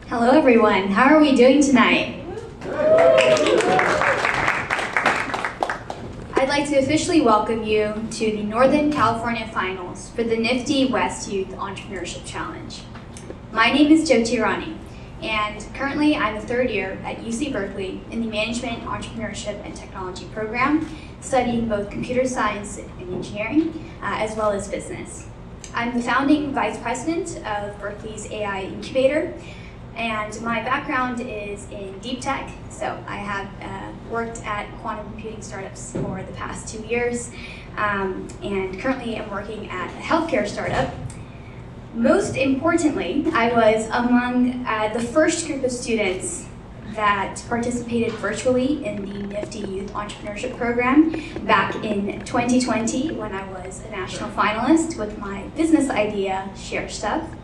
Hello everyone, how are we doing tonight? I'd like to officially welcome you to the Northern California Finals for the NFTE West Youth Entrepreneurship Challenge. My name is Jyoti Rani, and currently I'm a third year at UC Berkeley in the Management, Entrepreneurship, and Technology program, studying both computer science and engineering, as well as business. I'm the founding vice president of Berkeley's AI incubator, and my background is in deep tech. So I have worked at quantum computing startups for the past 2 years, and currently I'm working at a healthcare startup. Most importantly, I was among the first group of students that participated virtually in the NFTE Youth Entrepreneurship Program back in 2020 when I was a national finalist with my business idea, ShareStuff.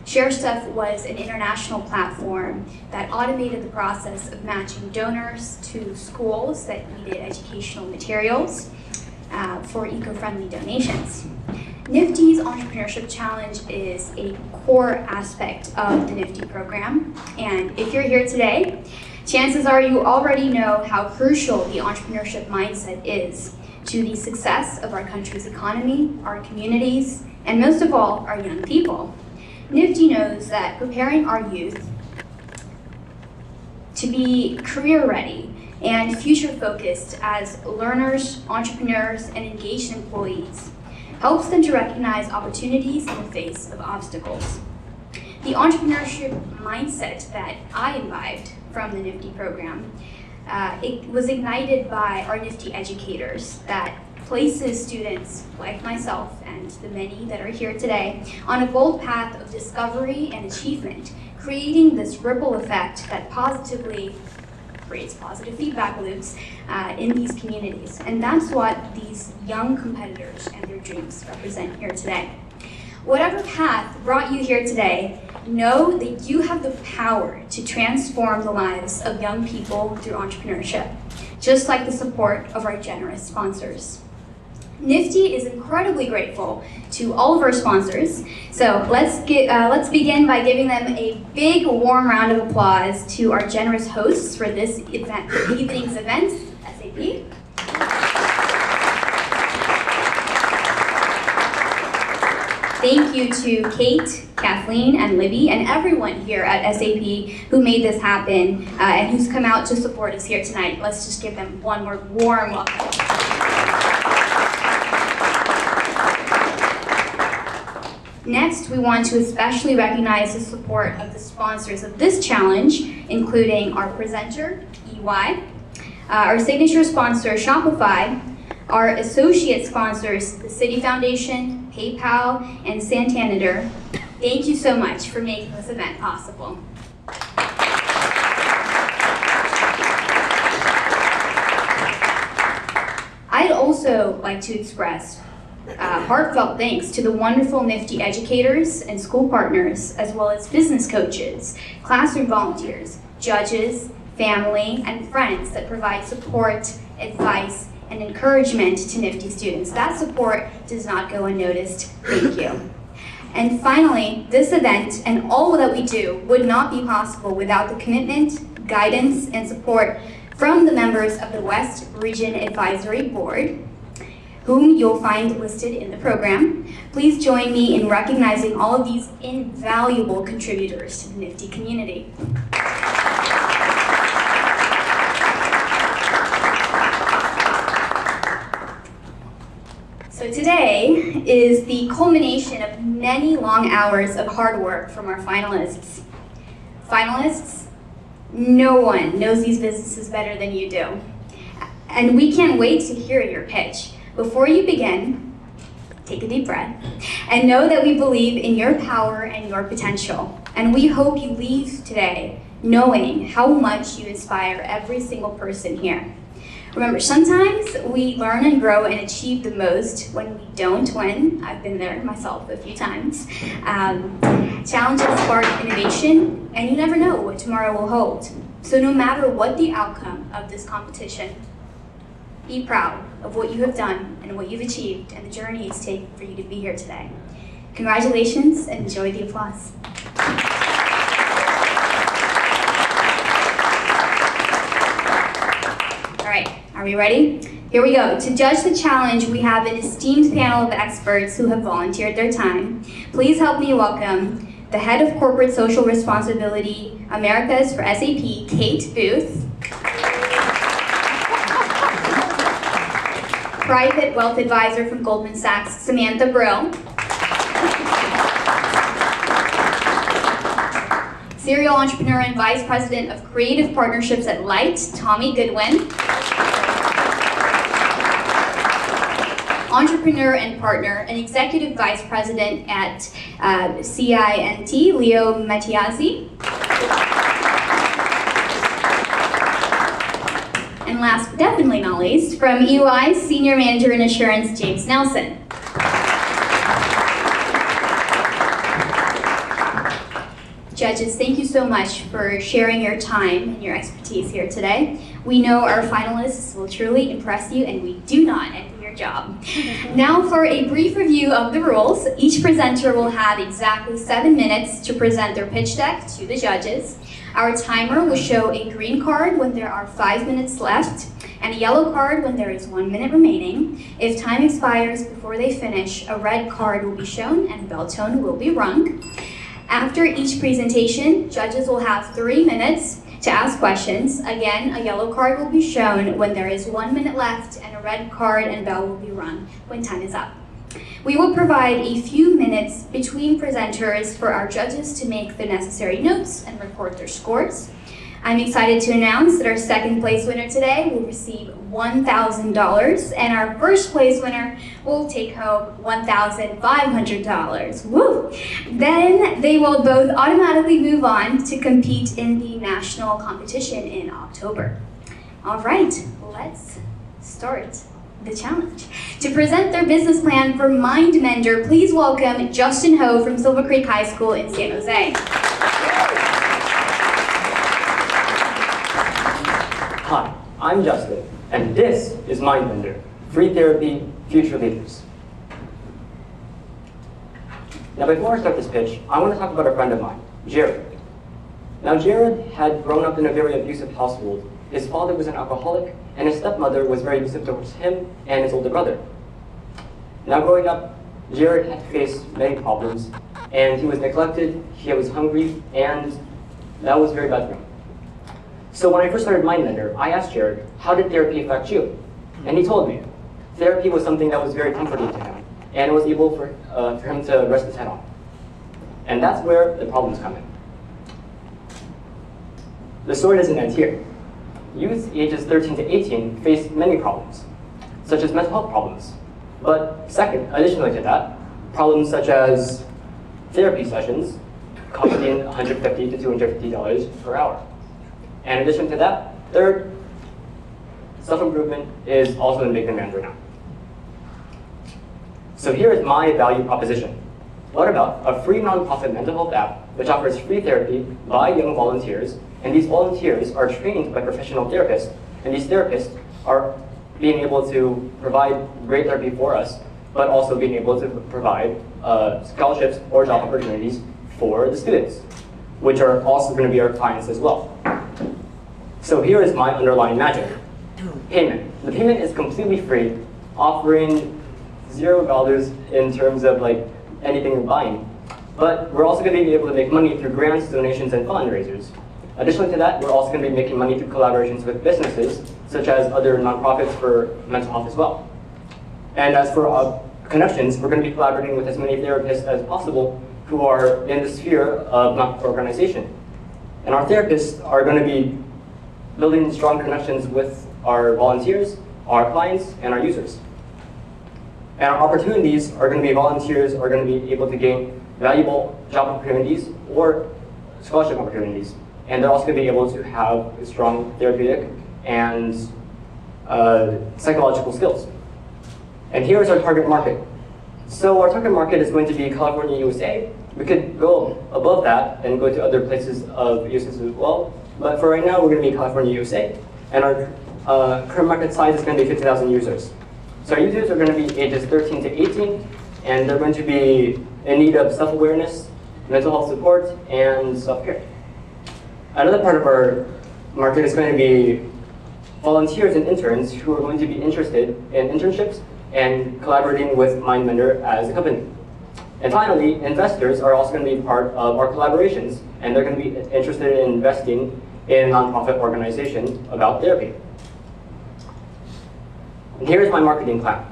ShareStuff was an international platform that automated the process of matching donors to schools that needed educational materials for eco-friendly donations. NFTE's Entrepreneurship Challenge is a core aspect of the NFTE program, and if you're here today, chances are you already know how crucial the entrepreneurship mindset is to the success of our country's economy, our communities, and most of all, our young people. NFTE knows that preparing our youth to be career-ready and future-focused as learners, entrepreneurs, and engaged employees helps them to recognize opportunities in the face of obstacles. The entrepreneurship mindset that I imbibed from the NFTE program, it was ignited by our NFTE educators that places students like myself and the many that are here today on a bold path of discovery and achievement, creating this ripple effect that positively creates positive feedback loops in these communities. And that's what these young competitors and their dreams represent here today. Whatever path brought you here today, know that you have the power to transform the lives of young people through entrepreneurship, just like the support of our generous sponsors. NFTE is incredibly grateful to all of our sponsors. So let's begin by giving them a big warm round of applause to our generous hosts for this event, evening's event, SAP. Thank you to Kate, Kathleen, and Libby, and everyone here at SAP who made this happen and who's come out to support us here tonight. Let's just give them one more warm welcome. Next, we want to especially recognize the support of the sponsors of this challenge, including our presenter, EY, our signature sponsor, Shopify, our associate sponsors, the Citi Foundation, PayPal, and Santander. Thank you so much for making this event possible. I'd also like to express heartfelt thanks to the wonderful NFTE educators and school partners, as well as business coaches, classroom volunteers, judges, family, and friends that provide support, advice, and encouragement to NFTE students. That support does not go unnoticed. Thank you. And finally, this event and all that we do would not be possible without the commitment, guidance, and support from the members of the West Region Advisory Board, whom you'll find listed in the program. Please join me in recognizing all of these invaluable contributors to the NFTE community. So today is the culmination of many long hours of hard work from our finalists. Finalists, no one knows these businesses better than you do. And we can't wait to hear your pitch. Before you begin, take a deep breath and know that we believe in your power and your potential. And we hope you leave today knowing how much you inspire every single person here. Remember, sometimes we learn and grow and achieve the most when we don't win. I've been there myself a few times. Challenges spark innovation, and you never know what tomorrow will hold. So no matter what the outcome of this competition, be proud of what you have done and what you've achieved and the journey it's taken for you to be here today. Congratulations and enjoy the applause. Are we ready? Here we go. To judge the challenge, we have an esteemed panel of experts who have volunteered their time. Please help me welcome the Head of Corporate Social Responsibility Americas for SAP, Kate Booth. Private Wealth Advisor from Goldman Sachs, Samantha Brill. Serial Entrepreneur and Vice President of Creative Partnerships at Light, Tommy Goodwin. Entrepreneur and Partner and Executive Vice President at CINT, Leo Mattiazzi. And last but definitely not least, from EY, Senior Manager in Assurance, James Nelson. Judges, thank you so much for sharing your time and your expertise here today. We know our finalists will truly impress you, and we do not envy your job. Now for a brief review of the rules. Each presenter will have exactly 7 minutes to present their pitch deck to the judges. Our timer will show a green card when there are 5 minutes left, and a yellow card when there is 1 minute remaining. If time expires before they finish, a red card will be shown and a bell tone will be rung. After each presentation, judges will have 3 minutes to ask questions. Again, a yellow card will be shown when there is 1 minute left, and a red card and bell will be rung when time is up. We will provide a few minutes between presenters for our judges to make the necessary notes and record their scores. I'm excited to announce that our second place winner today will receive $1,000, and our first place winner will take home $1,500. Woo! Then they will both automatically move on to compete in the national competition in October. All right, let's start the challenge. To present their business plan for MindMender, please welcome Justin Ho from Silver Creek High School in San Jose. Hi, I'm Justin, and this is MindMender, Free Therapy, Future Leaders. Now before I start this pitch, I want to talk about a friend of mine, Jared. Now Jared had grown up in a very abusive household. His father was an alcoholic, and his stepmother was very abusive towards him and his older brother. Now growing up, Jared had faced many problems, and he was neglected, he was hungry, and that was very bad for him. So when I first started MindMender, I asked Jared, how did therapy affect you? And he told me, therapy was something that was very comforting to him, and it was able for him to rest his head on. And that's where the problems come in. The story doesn't end here. Youth ages 13 to 18 face many problems, such as mental health problems. But second, additionally to that, problems such as therapy sessions costing $150 to $250 per hour. And in addition to that, third, self-improvement is also in big demand right now. So here is my value proposition. What about a free nonprofit mental health app which offers free therapy by young volunteers, and these volunteers are trained by professional therapists, and these therapists are being able to provide great therapy for us, but also being able to provide scholarships or job opportunities for the students, which are also going to be our clients as well. So here is my underlying magic. Payment. The payment is completely free, offering $0 in terms of like anything you're buying. But we're also going to be able to make money through grants, donations, and fundraisers. Additionally to that, we're also going to be making money through collaborations with businesses, such as other nonprofits for mental health as well. And as for connections, we're going to be collaborating with as many therapists as possible who are in the sphere of nonprofit organization. And our therapists are going to be building strong connections with our volunteers, our clients, and our users. And our opportunities are going to be volunteers are going to be able to gain valuable job opportunities or scholarship opportunities. And they're also going to be able to have strong therapeutic and psychological skills. And here is our target market. So our target market is going to be California, USA. We could go above that and go to other places of USA as well. But for right now, we're going to be California, USA. And our current market size is going to be 50,000 users. So our users are going to be ages 13 to 18, and they're going to be in need of self-awareness, mental health support, and self-care. Another part of our market is going to be volunteers and interns who are going to be interested in internships and collaborating with Mindbender as a company. And finally, investors are also going to be part of our collaborations, and they're going to be interested in investing in a nonprofit organization about therapy. And here's my marketing plan.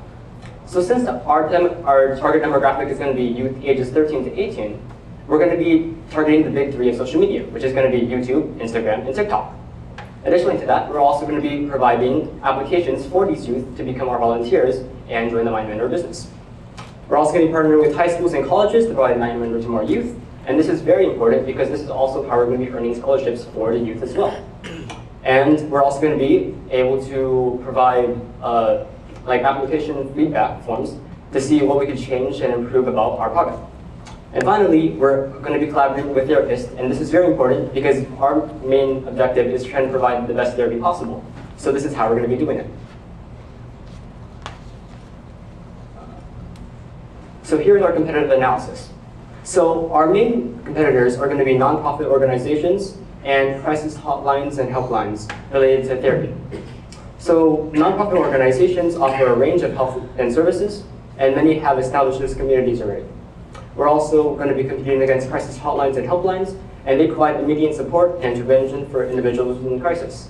So since our target demographic is going to be youth ages 13 to 18, we're going to be targeting the big three of social media, which is going to be YouTube, Instagram, and TikTok. Additionally to that, we're also going to be providing applications for these youth to become our volunteers and join the Mindbender business. We're also going to be partnering with high schools and colleges to provide Mindbender to more youth. And this is very important because this is also how we're going to be earning scholarships for the youth as well. And we're also going to be able to provide like application feedback forms to see what we could change and improve about our product. And finally, we're going to be collaborating with therapists, and this is very important because our main objective is trying to provide the best therapy possible. So this is how we're going to be doing it. So here's our competitive analysis. So our main competitors are going to be nonprofit organizations and crisis hotlines and helplines related to therapy. So nonprofit organizations offer a range of health and services, and many have established these communities already. We're also going to be competing against crisis hotlines and helplines, and they provide immediate support and intervention for individuals in crisis.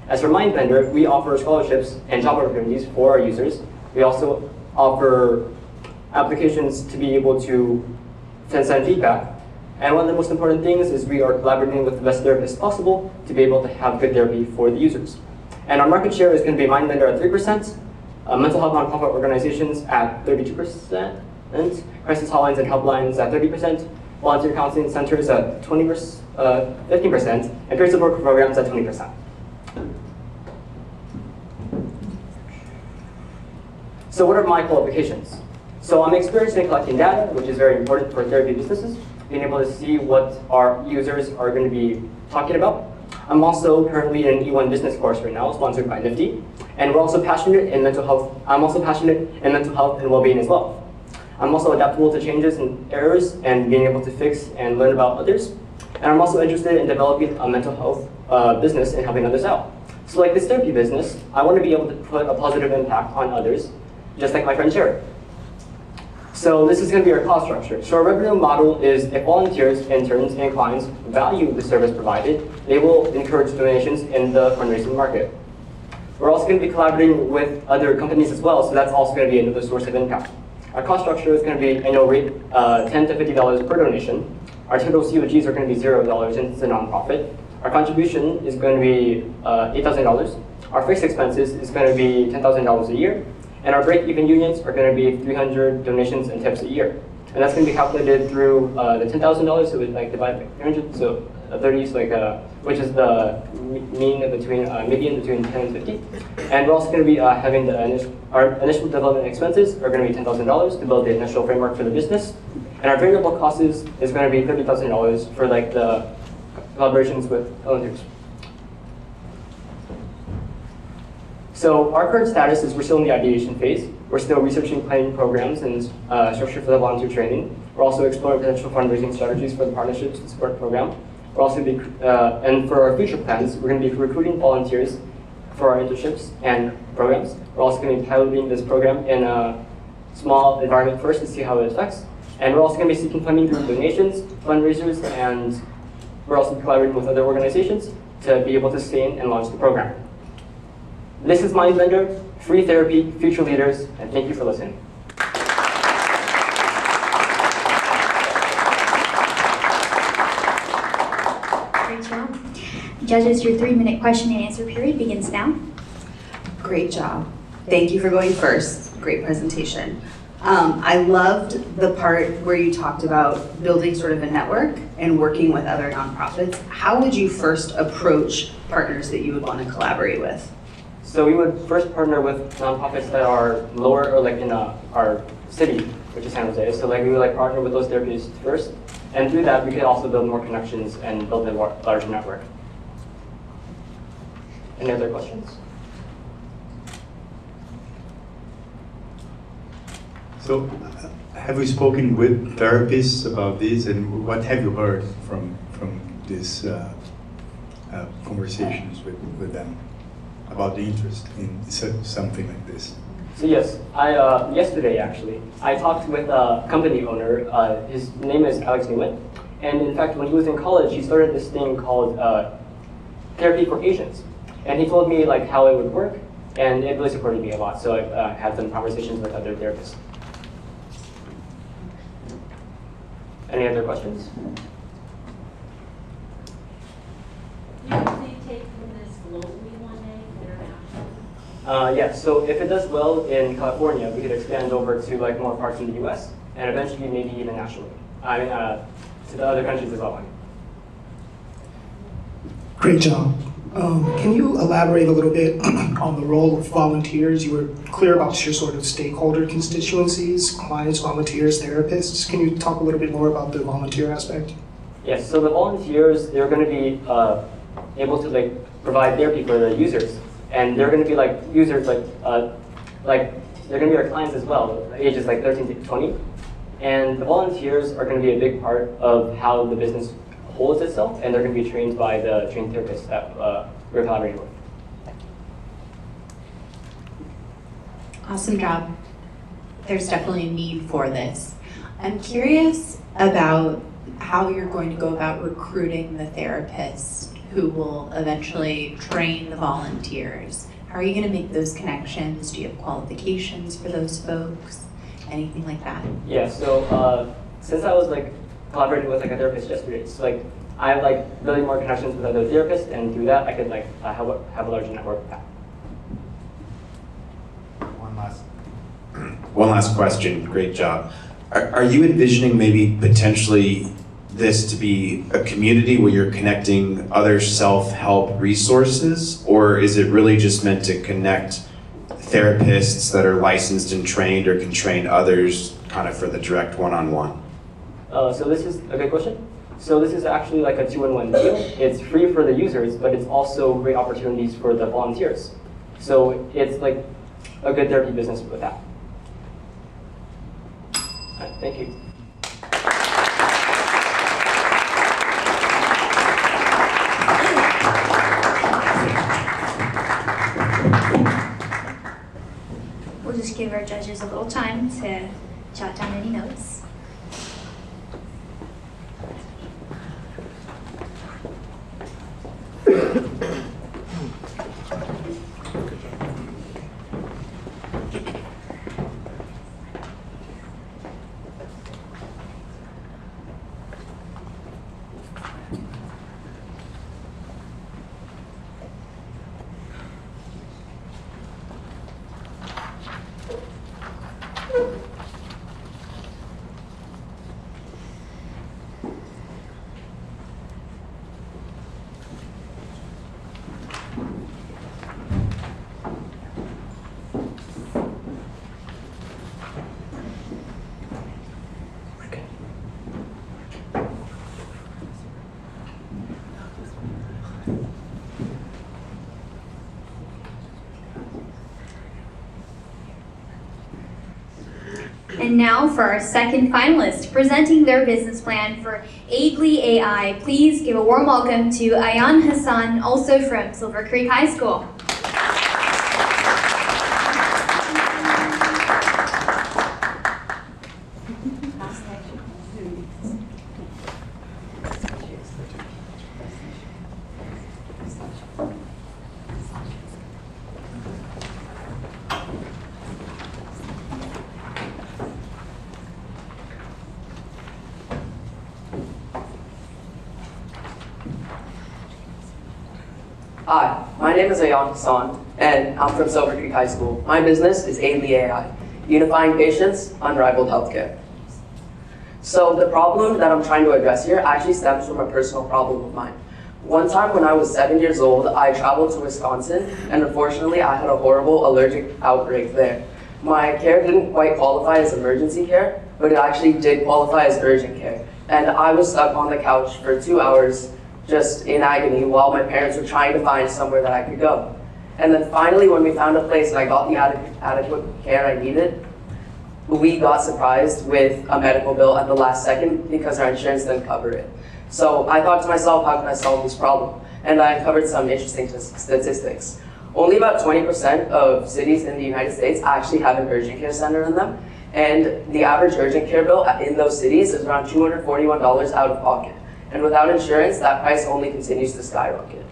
As for Mindbender, we offer scholarships and job opportunities for our users. We also offer applications to be able to send feedback. And one of the most important things is we are collaborating with the best therapists possible to be able to have good therapy for the users. And our market share is going to be Mindbender at 3%, mental health nonprofit organizations at 32%, and crisis hotlines and helplines at 30%, volunteer counseling centers at 15%, and peer support programs at 20%. So what are my qualifications? So I'm experienced in collecting data, which is very important for therapy businesses, being able to see what our users are going to be talking about. I'm also currently in an E1 business course right now, sponsored by NFTE, and we're also passionate in mental health. I'm also passionate in mental health and well-being as well. I'm also adaptable to changes and errors and being able to fix and learn about others. And I'm also interested in developing a mental health business and helping others out. So like this therapy business, I want to be able to put a positive impact on others, just like my friend Jared. So this is going to be our cost structure. So our revenue model is if volunteers, interns, and clients value the service provided, they will encourage donations in the fundraising market. We're also going to be collaborating with other companies as well, so that's also going to be another source of income. Our cost structure is going to be annual rate $10 to $50 per donation. Our total COGs are going to be $0 and it's a nonprofit. Our contribution is going to be $8,000. Our fixed expenses is going to be $10,000 a year. And our break-even unions are going to be 300 donations and tips a year. And that's going to be calculated through the $10,000, so we like divide by 300, so 30 is like, which is the median between 10 and 50. And we're also going to be having our initial development expenses are going to be $10,000 to build the initial framework for the business. And our variable costs is going to be $30,000 for like the collaborations with volunteers. So our current status is we're still in the ideation phase. We're still researching planning programs and structure for the volunteer training. We're also exploring potential fundraising strategies for the partnerships and support program. We're also and for our future plans, we're going to be recruiting volunteers for our internships and programs. We're also going to be piloting this program in a small environment first to see how it affects. And we're also going to be seeking funding through donations, fundraisers, and we're also collaborating with other organizations to be able to sustain and launch the program. This is Mindbender, free therapy, future leaders, and thank you for listening. Great job. Judges, your 3-minute question and answer period begins now. Great job. Thank you for going first. Great presentation. I loved the part where you talked about building sort of a network and working with other nonprofits. How would you first approach partners that you would want to collaborate with? So we would first partner with nonprofits that are lower or like in our city, which is San Jose. So like we would like partner with those therapists first, and through that we could also build more connections and build a larger network. Any other questions? So, have you spoken with therapists about this, and what have you heard from these conversations with them? about the interest in something like this? So yes, yesterday actually, I talked with a company owner. His name is Alex Newman, and in fact, when he was in college, he started this thing called Therapy for Asians, and he told me like how it would work, and it really supported me a lot. So I had some conversations with other therapists. Any other questions? Do you take from this globally one day, internationally? Yeah, so if it does well in California, we could expand over to like more parts in the US, and eventually maybe even nationally. I mean, to the other countries as well. Great job. Can you elaborate a little bit on the role of volunteers? You were clear about your sort of stakeholder constituencies, clients, volunteers, therapists. Can you talk a little bit more about the volunteer aspect? Yes, so the volunteers, they're going to be able to like provide therapy for the users, and they're going to be like users like they're going to be our clients as well, ages like 13 to 20, and the volunteers are going to be a big part of how the business holds itself, and they're going to be trained by the trained therapists that we're collaborating with. Awesome job. There's definitely a need for this. I'm curious about how you're going to go about recruiting the therapists who will eventually train the volunteers. How are you going to make those connections? Do you have qualifications for those folks? Anything like that? Yeah, so since I was like collaborating with like a therapist yesterday, it's like I have like building more connections with other therapists, and through that I could like have a larger network. One last question. Great job. Are you envisioning maybe potentially this to be a community where you're connecting other self-help resources, or is it really just meant to connect therapists that are licensed and trained or can train others kind of for the direct one-on-one? So this is a good question. So this is actually like a 2-in-1 deal. It's free for the users, but it's also great opportunities for the volunteers. So it's like a good therapy business with that. All right, thank you. We'll just give our judges a little time to jot down any notes. And now for our second finalist, presenting their business plan for Aidly AI. Please give a warm welcome to Ayan Hassan, also from Silver Creek High School. Hi, my name is Ayan Hassan, and I'm from Silver Creek High School. My business is Aidly AI, unifying patients, unrivaled healthcare. So the problem that I'm trying to address here actually stems from a personal problem of mine. One time when I was 7 years old, I traveled to Wisconsin, and unfortunately I had a horrible allergic outbreak there. My care didn't quite qualify as emergency care, but it actually did qualify as urgent care. And I was stuck on the couch for 2 hours just in agony while my parents were trying to find somewhere that I could go. And then finally, when we found a place and I got the adequate care I needed, we got surprised with a medical bill at the last second because our insurance didn't cover it. So I thought to myself, how can I solve this problem? And I uncovered some interesting statistics. Only about 20% of cities in the United States actually have an urgent care center in them, and the average urgent care bill in those cities is around $241 out of pocket. And without insurance, that price only continues to skyrocket.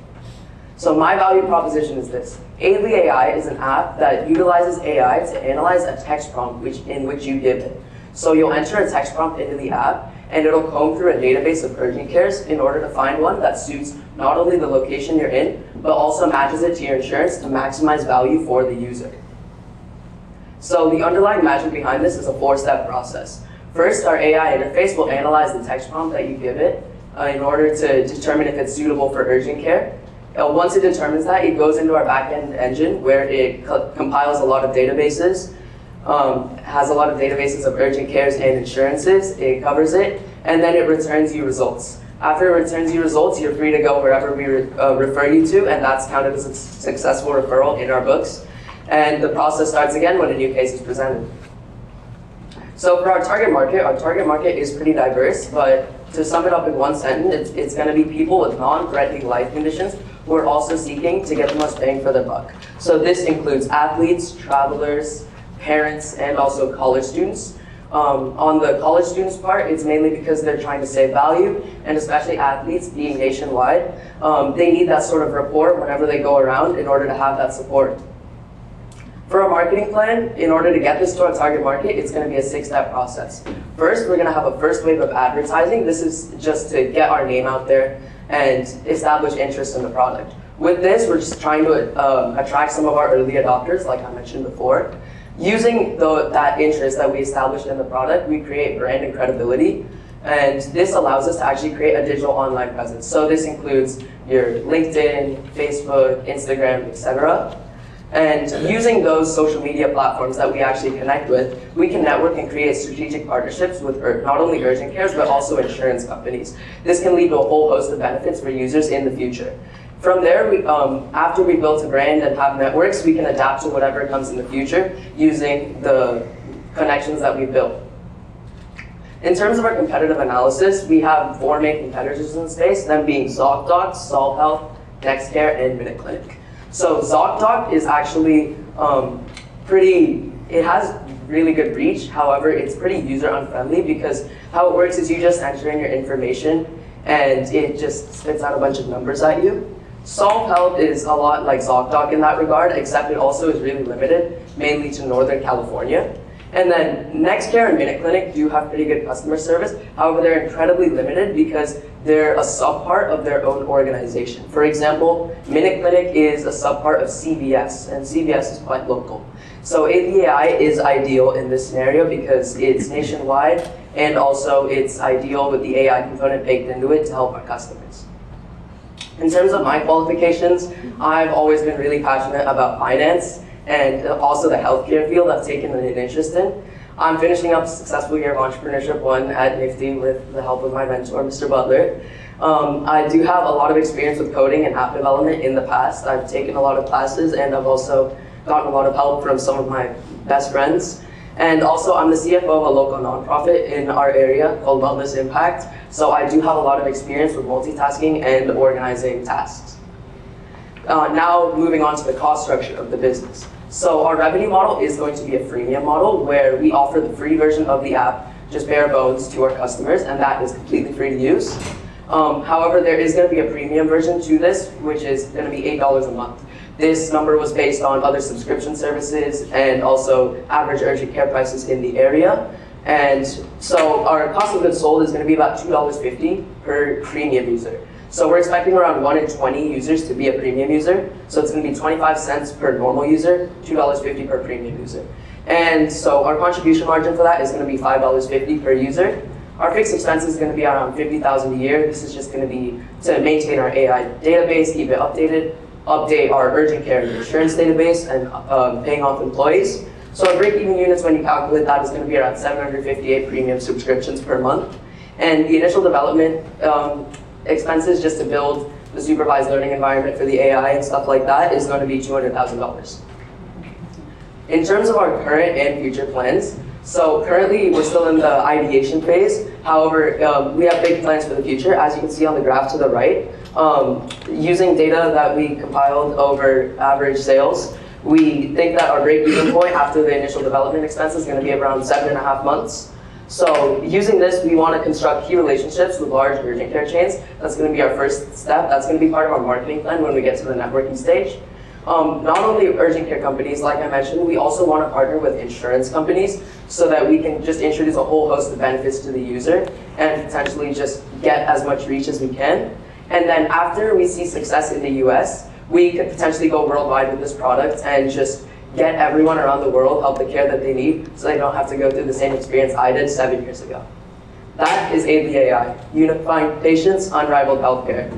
So my value proposition is this. Aidly AI is an app that utilizes AI to analyze a text prompt in which you give it. So you'll enter a text prompt into the app, and it'll comb through a database of urgent cares in order to find one that suits not only the location you're in, but also matches it to your insurance to maximize value for the user. So the underlying magic behind this is a 4-step process. First, our AI interface will analyze the text prompt that you give it in order to determine if it's suitable for urgent care. Once it determines that, it goes into our back-end engine where it compiles a lot of databases, has a lot of databases of urgent cares and insurances. It covers it, and then it returns you results. After it returns you results, you're free to go wherever we refer you to, and that's counted as a successful referral in our books. And the process starts again when a new case is presented. So for our target market is pretty diverse, but to sum it up in one sentence, it's going to be people with non-threatening life conditions who are also seeking to get the most bang for their buck. So this includes athletes, travelers, parents, and also college students. On the college students part, it's mainly because they're trying to save value, and especially athletes being nationwide, they need that sort of rapport whenever they go around in order to have that support. For our marketing plan, in order to get this to our target market, it's going to be a 6-step process. First, we're going to have a first wave of advertising. This is just to get our name out there and establish interest in the product. With this, we're just trying to attract some of our early adopters, like I mentioned before. Using that interest that we established in the product, we create brand and credibility, and this allows us to actually create a digital online presence. So this includes your LinkedIn, Facebook, Instagram, etc. And using those social media platforms that we actually connect with, we can network and create strategic partnerships with not only urgent cares, but also insurance companies. This can lead to a whole host of benefits for users in the future. From there, after we built a brand and have networks, we can adapt to whatever comes in the future using the connections that we built. In terms of our competitive analysis, we have 4 main competitors in the space, them being ZocDoc, Solve Health, NextCare, and MinuteClinic. So ZocDoc is actually it has really good reach. However, it's pretty user unfriendly because how it works is you just enter in your information and it just spits out a bunch of numbers at you. Solve Health is a lot like ZocDoc in that regard, except it also is really limited, mainly to Northern California. And then NextCare and MinuteClinic do have pretty good customer service. However, they're incredibly limited because they're a subpart of their own organization. For example, MinuteClinic is a subpart of CVS, and CVS is quite local. So API is ideal in this scenario because it's nationwide, and also it's ideal with the AI component baked into it to help our customers. In terms of my qualifications, I've always been really passionate about finance and also the healthcare field I've taken an interest in. I'm finishing up a successful year of Entrepreneurship 1 at NFTE with the help of my mentor, Mr. Butler. I do have a lot of experience with coding and app development in the past. I've taken a lot of classes and I've also gotten a lot of help from some of my best friends. And also I'm the CFO of a local nonprofit in our area called Wellness Impact. So I do have a lot of experience with multitasking and organizing tasks. Now moving on to the cost structure of the business. So our revenue model is going to be a freemium model where we offer the free version of the app, just bare bones, to our customers, and that is completely free to use. However, there is going to be a premium version to this, which is going to be $8 a month. This number was based on other subscription services and also average urgent care prices in the area. And so our cost of goods sold is going to be about $2.50 per premium user. So we're expecting around 1 in 20 users to be a premium user. So it's going to be 25 cents per normal user, $2.50 per premium user. And so our contribution margin for that is going to be $5.50 per user. Our fixed expense is going to be around $50,000 a year. This is just going to be to maintain our AI database, keep it updated, update our urgent care and insurance database, and paying off employees. So our break-even units, when you calculate that, is going to be around 758 premium subscriptions per month. And the initial development expenses just to build the supervised learning environment for the AI and stuff like that is going to be $200,000. In terms of our current and future plans, so currently we're still in the ideation phase. However, we have big plans for the future. As you can see on the graph to the right, Using data that we compiled over average sales, we think that our break-even point after the initial development expense is going to be around 7.5 months. So using this, we want to construct key relationships with large urgent care chains. That's going to be our first step. That's going to be part of our marketing plan when we get to the networking stage. Not only urgent care companies, like I mentioned, we also want to partner with insurance companies so that we can just introduce a whole host of benefits to the user and potentially just get as much reach as we can. And then after we see success in the US, we could potentially go worldwide with this product and just get everyone around the world help the care that they need so they don't have to go through the same experience I did 7 years ago. That is Aid the AI, unifying patients, unrivaled healthcare.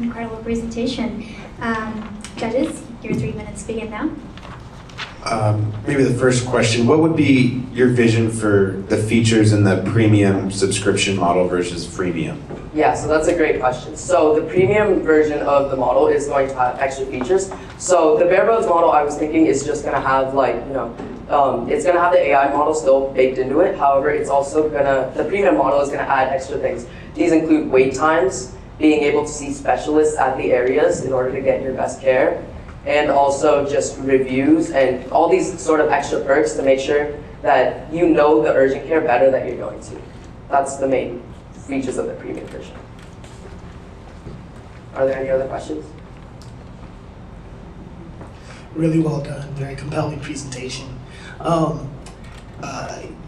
Incredible presentation. Judges, your 3 minutes begin now. Maybe the first question, what would be your vision for the features in the premium subscription model versus freemium? Yeah, so that's a great question. So the premium version of the model is going to have extra features. So the bare bones model I was thinking is just going to have it's going to have the AI model still baked into it. However, it's also the premium model is going to add extra things. These include wait times, being able to see specialists at the areas in order to get your best care, and also just reviews and all these sort of extra perks to make sure that you know the urgent care better that you're going to. That's the main features of the premium version. Are there any other questions? Really well done, very compelling presentation.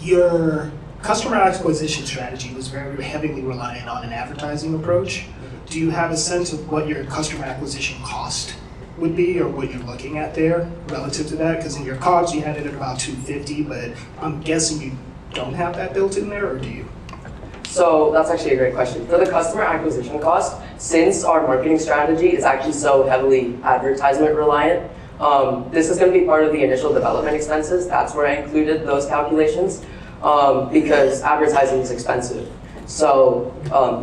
Your customer acquisition strategy was very heavily reliant on an advertising approach. Do you have a sense of what your customer acquisition cost would be, or what you're looking at there relative to that? Because in your COGS you had it at about $250, but I'm guessing you don't have that built in there, or do you? So that's actually a great question. For the customer acquisition cost, since our marketing strategy is actually so heavily advertisement reliant, this is going to be part of the initial development expenses. That's where I included those calculations because advertising is expensive. So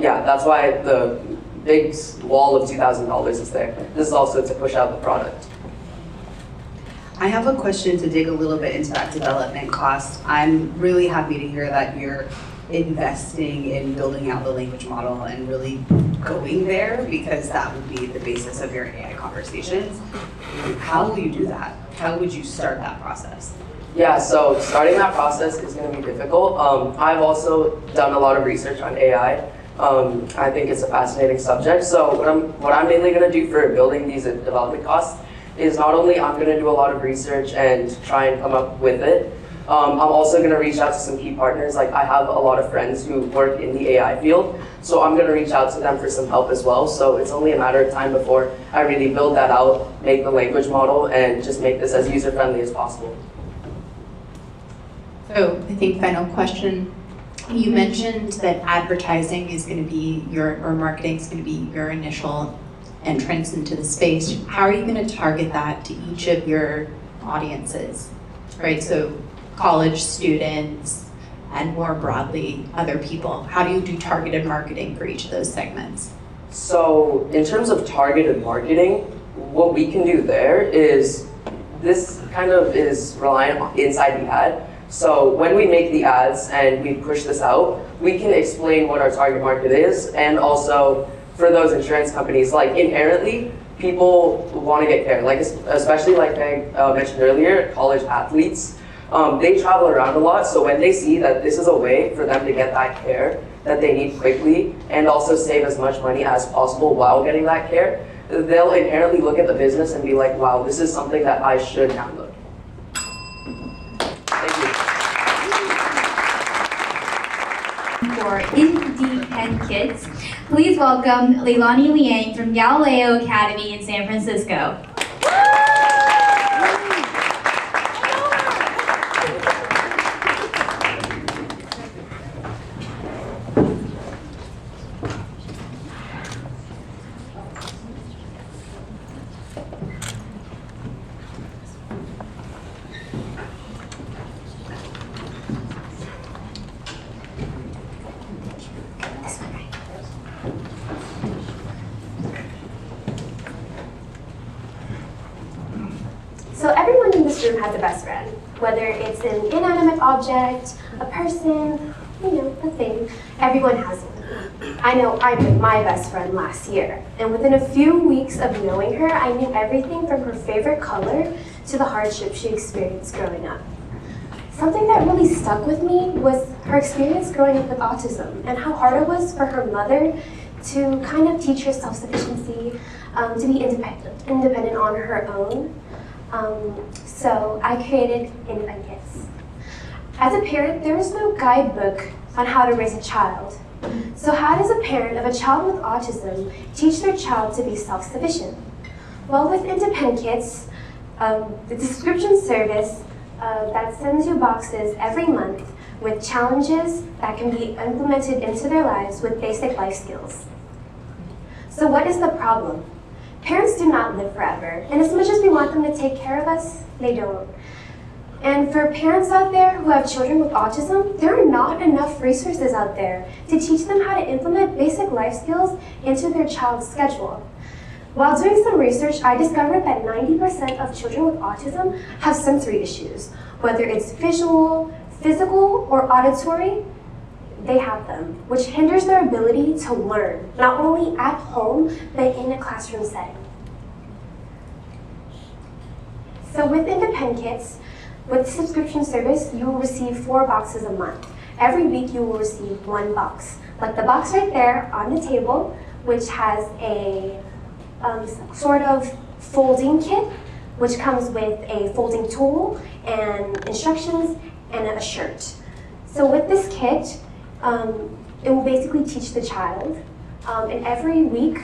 yeah, that's why the big wall of $2,000 is there. This is also to push out the product. I have a question to dig a little bit into that development cost. I'm really happy to hear that you're investing in building out the language model and really going there, because that would be the basis of your AI conversations. How will you do that? How would you start that process? Yeah, so starting that process is going to be difficult. I've also done a lot of research on AI. I think it's a fascinating subject. So what I'm mainly going to do for building these development costs is not only I'm going to do a lot of research and try and come up with it, I'm also going to reach out to some key partners. Like, I have a lot of friends who work in the AI field, so I'm going to reach out to them for some help as well. So it's only a matter of time before I really build that out, make the language model, and just make this as user-friendly as possible. So I think final question. You mentioned that advertising is going to be or marketing is going to be your initial entrance into the space. How are you going to target that to each of your audiences, right? So college students and more broadly other people. How do you do targeted marketing for each of those segments? So in terms of targeted marketing, what we can do there is this kind of is reliant on inside the ad. So when we make the ads and we push this out, we can explain what our target market is, and also for those insurance companies, like inherently, people want to get care, like especially like I mentioned earlier, college athletes. They travel around a lot, so when they see that this is a way for them to get that care that they need quickly and also save as much money as possible while getting that care, they'll inherently look at the business and be like, wow, this is something that I should download. Thank you. For Indie Pen Kids, please welcome Leilani Liang from Galileo Academy in San Francisco. So everyone in this room has a best friend. Whether it's an inanimate object, a person, a thing, everyone has one. I know I met my best friend last year, and within a few weeks of knowing her, I knew everything from her favorite color to the hardship she experienced growing up. Something that really stuck with me was her experience growing up with autism and how hard it was for her mother to kind of teach her self-sufficiency, to be independent on her own. So I created Independent Kids. As a parent, there is no guidebook on how to raise a child. So how does a parent of a child with autism teach their child to be self-sufficient? Well, with Independent Kids, the subscription service that sends you boxes every month with challenges that can be implemented into their lives with basic life skills. So what is the problem? Parents do not live forever, and as much as we want them to take care of us, they don't. And for parents out there who have children with autism, there are not enough resources out there to teach them how to implement basic life skills into their child's schedule. While doing some research, I discovered that 90% of children with autism have sensory issues. Whether it's visual, physical, or auditory, they have them, which hinders their ability to learn, not only at home, but in a classroom setting. So with Independent Kids, with the subscription service, you will receive 4 boxes a month. Every week you will receive 1 box. Like the box right there on the table, which has a sort of folding kit, which comes with a folding tool and instructions and a shirt. So with this kit, it will basically teach the child, and every week,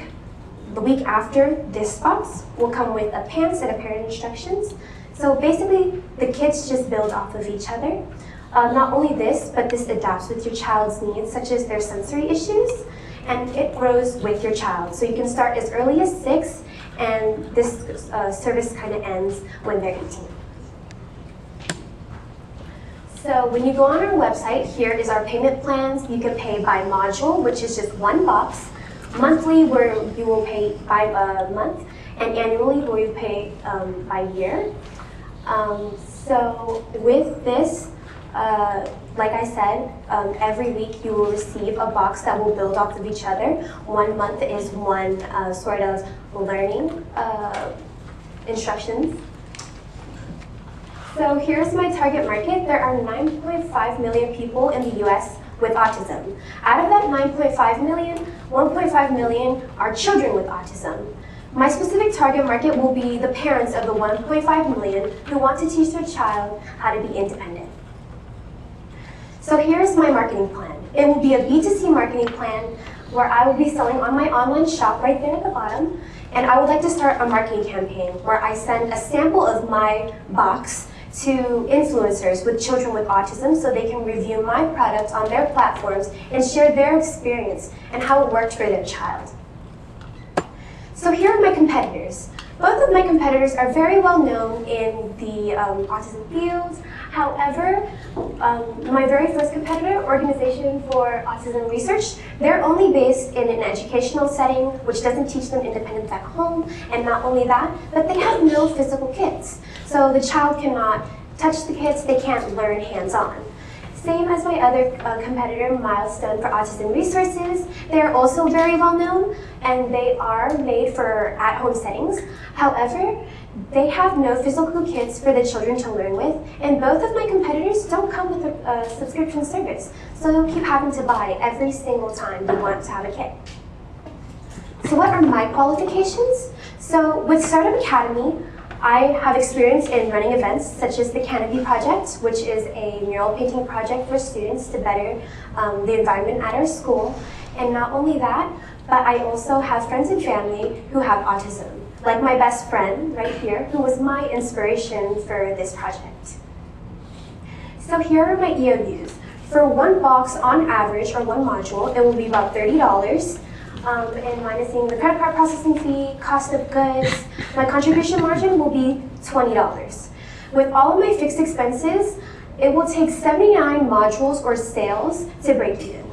the week after this box will come with a pants and a pair of instructions. So basically, the kits just build off of each other. Not only this, but this adapts with your child's needs, such as their sensory issues, and it grows with your child. So you can start as early as 6, and this service kind of ends when they're 18. So when you go on our website, here is our payment plans. You can pay by module, which is just 1 box. Monthly, where you will pay by month, and annually, where you pay by year. So with this, like I said, every week you will receive a box that will build off of each other. 1 month is one sort of learning instructions. So here's my target market. There are 9.5 million people in the US with autism. Out of that 9.5 million, 1.5 million are children with autism. My specific target market will be the parents of the 1.5 million who want to teach their child how to be independent. So here's my marketing plan. It will be a B2C marketing plan where I will be selling on my online shop right there at the bottom. And I would like to start a marketing campaign where I send a sample of my box to influencers with children with autism so they can review my product on their platforms and share their experience and how it worked for their child. So here are my competitors. Both of my competitors are very well known in the autism field. However, my very first competitor, Organization for Autism Research, they're only based in an educational setting, which doesn't teach them independence at home. And not only that, but they have no physical kits. So the child cannot touch the kits, they can't learn hands-on. Same as my other competitor, Milestone for Autism Resources. They are also very well known, and they are made for at-home settings. However, they have no physical kits for the children to learn with, and both of my competitors don't come with a subscription service, so you'll keep having to buy every single time you want to have a kit. So what are my qualifications? So with Startup Academy, I have experience in running events such as the Canopy Project, which is a mural painting project for students to better the environment at our school. And not only that, but I also have friends and family who have autism, like my best friend right here, who was my inspiration for this project. So here are my EOUs. For 1 box on average, or 1 module, it will be about $30. And minusing the credit card processing fee, cost of goods, my contribution margin will be $20. With all of my fixed expenses, it will take 79 modules or sales to break even.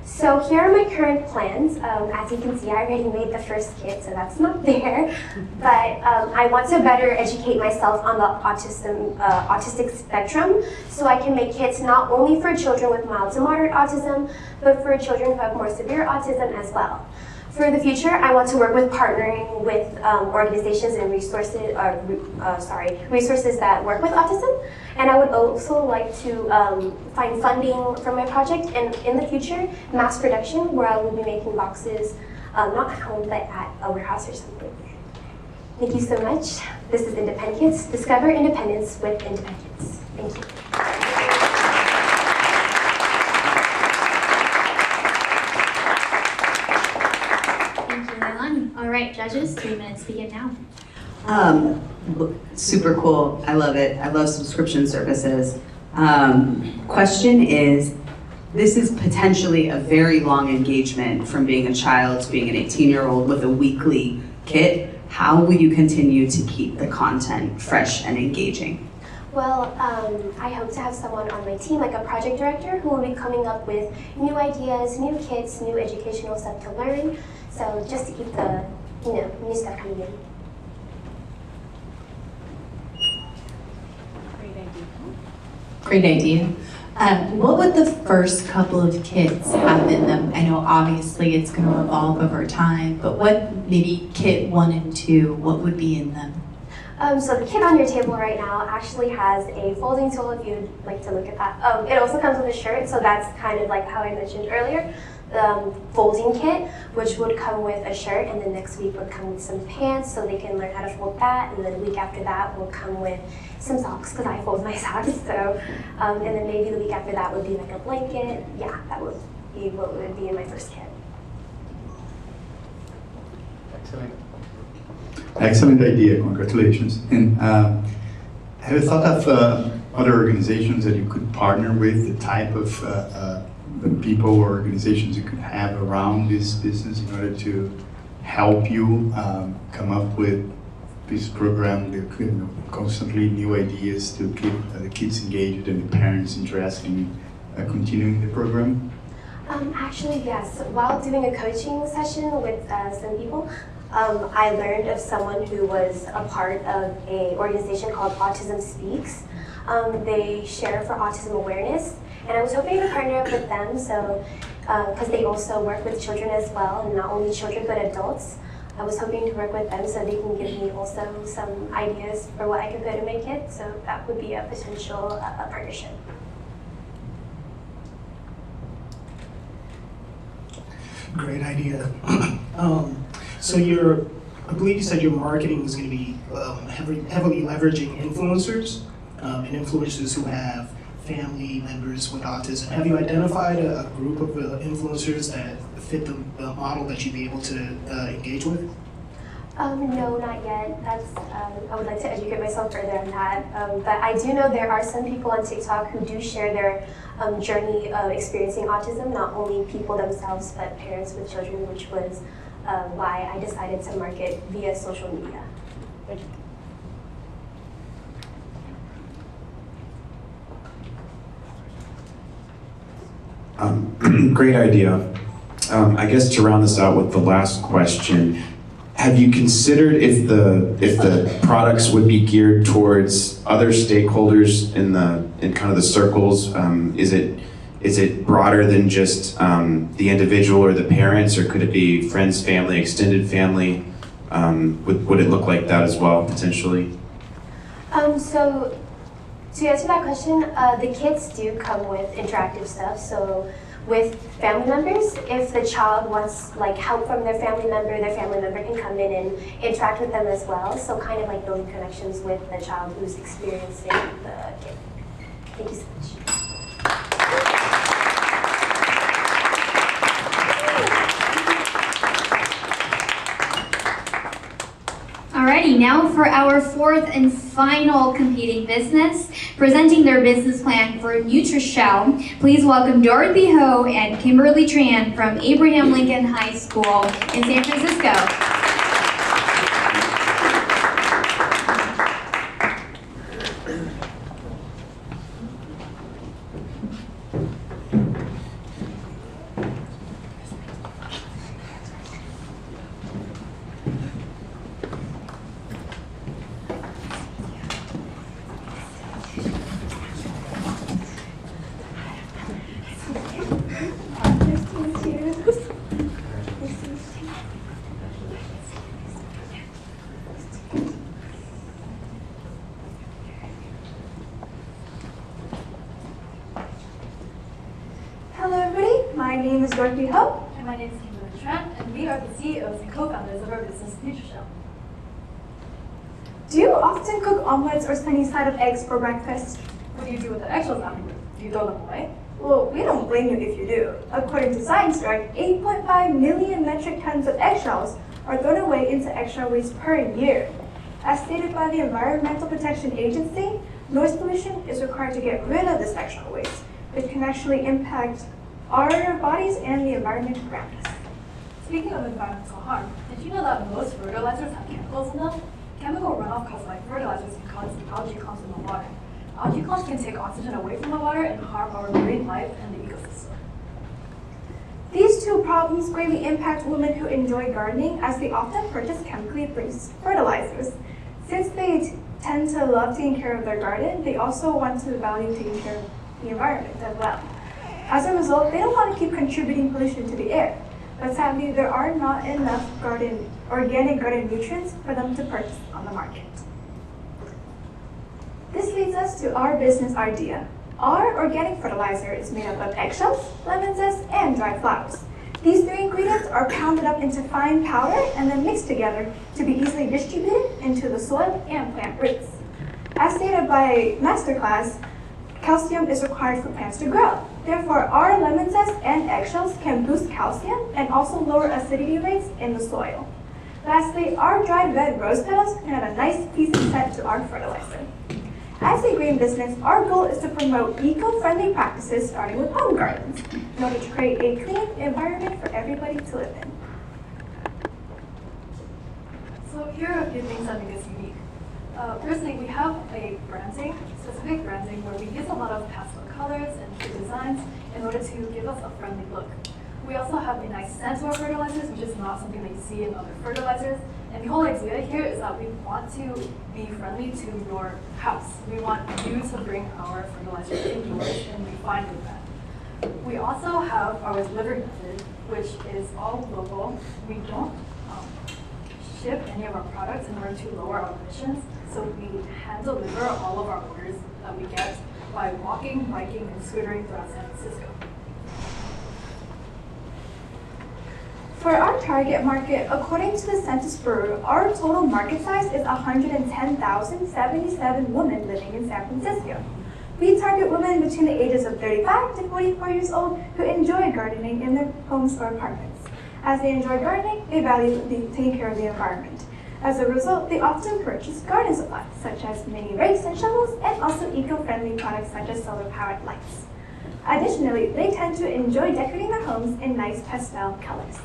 So here are my current plans. As you can see, I already made the first kit, so that's not there. But I want to better educate myself on the autistic spectrum, so I can make kits not only for children with mild to moderate autism, but for children who have more severe autism as well. For the future, I want to work with partnering with organizations and resources that work with autism. And I would also like to find funding for my project, and in the future, mass production, where I will be making boxes, not at home, but at a warehouse or something. Thank you so much. This is Independent Kids. Discover independence with independence. Thank you. All right, judges, 3 minutes begin now. Super cool. I love it. I love subscription services. Question is, this is potentially a very long engagement from being a child to being an 18-year-old with a weekly kit. How will you continue to keep the content fresh and engaging? Well, I hope to have someone on my team, like a project director, who will be coming up with new ideas, new kits, new educational stuff to learn. So just to keep the, new stuff coming in. Great idea. What would the first couple of kits have in them? I know obviously it's going to evolve over time, but what maybe kit 1 and 2, what would be in them? So the kit on your table right now actually has a folding tool if you'd like to look at that. It also comes with a shirt, so that's kind of like how I mentioned earlier. The folding kit, which would come with a shirt, and then next week would come with some pants so they can learn how to fold that, and then the week after that will come with some socks because I fold my socks. So, and then maybe the week after that would be like a blanket. Yeah, that would be what would be in my first kit. Excellent idea, congratulations. And have you thought of other organizations that you could partner with, the type of people or organizations you could have around this business in order to help you come up with this program, constantly new ideas to keep the kids engaged and the parents interested in continuing the program? Actually, yes. While doing a coaching session with some people, I learned of someone who was a part of an organization called Autism Speaks. They share for autism awareness, and I was hoping to partner up with them, so because they also work with children as well, and not only children but adults. I was hoping to work with them so they can give me also some ideas for what I could put in my kit, so that would be a potential partnership. Great idea. So I believe you said your marketing is going to be heavily leveraging influencers and influencers who have family members with autism. Have you identified a group of influencers that fit the model that you'd be able to engage with? No, not yet. That's I would like to educate myself further on that. But I do know there are some people on TikTok who do share their journey of experiencing autism, not only people themselves, but parents with children, which was why I decided to market via social media. Great idea. I guess to round this out with the last question, have you considered if the products would be geared towards other stakeholders in kind of the circles? Is it broader than just the individual or the parents, or could it be friends, family, extended family? Would it look like that as well potentially? So to answer that question, the kits do come with interactive stuff. So with family members, if the child wants like help from their family member can come in and interact with them as well. So kind of like building connections with the child who's experiencing the kit. Thank you so much. Alrighty, now for our fourth and final competing business, presenting their business plan for NutriShell, please welcome Dorothy Ho and Kimberly Tran from Abraham Lincoln High School in San Francisco. My name is Dorothy Ho. And my name is Kimberly Tran, and we are the CEOs and co-founders of our business, NutriShell. Do you often cook omelets or sunny side up eggs for breakfast? What do you do with the eggshells afterwards? Do you throw them away? Well, we don't blame you if you do. According to Science Direct, 8.5 million metric tons of eggshells are thrown away into extra waste per year. As stated by the Environmental Protection Agency, noise pollution is required to get rid of this extra waste, which can actually impact our bodies and the environment around us. Speaking of environmental harm, did you know that most fertilizers have chemicals in them? Chemical runoff caused by fertilizers can cause algae clumps in the water. Algae clumps can take oxygen away from the water and harm our marine life and the ecosystem. These two problems greatly impact women who enjoy gardening, as they often purchase chemically based fertilizers. Since they tend to love taking care of their garden, they also want to value taking care of the environment as well. As a result, they don't want to keep contributing pollution to the air. But sadly, there are not enough organic garden nutrients for them to purchase on the market. This leads us to our business idea. Our organic fertilizer is made up of eggshells, lemon zest, and dried flowers. These three ingredients are pounded up into fine powder and then mixed together to be easily distributed into the soil and plant roots. As stated by Masterclass, calcium is required for plants to grow. Therefore, our lemon zest and eggshells can boost calcium and also lower acidity rates in the soil. Lastly, our dried red rose petals can add a nice pleasing scent to our fertilizer. As a green business, our goal is to promote eco-friendly practices starting with home gardens in order to create a clean environment for everybody to live in. So here are a few things that make us unique. Firstly, we have a specific branding, where we use a lot of pastel colors and cute designs in order to give us a friendly look. We also have a nice scent to our fertilizers, which is not something that you see in other fertilizers. And the whole idea here is that we want to be friendly to your house. We want you to bring our fertilizers indoors and be fine with that. We also have our delivery method, which is all local. We don't ship any of our products in order to lower our emissions. So we hand deliver all of our orders that we get by walking, biking, and scootering throughout San Francisco. For our target market, according to the Census Bureau, our total market size is 110,077 women living in San Francisco. We target women between the ages of 35 to 44 years old who enjoy gardening in their homes or apartments. As they enjoy gardening, they value taking care of the environment. As a result, they often purchase garden supplies, such as mini rakes and shovels, and also eco-friendly products such as solar-powered lights. Additionally, they tend to enjoy decorating their homes in nice pastel colors.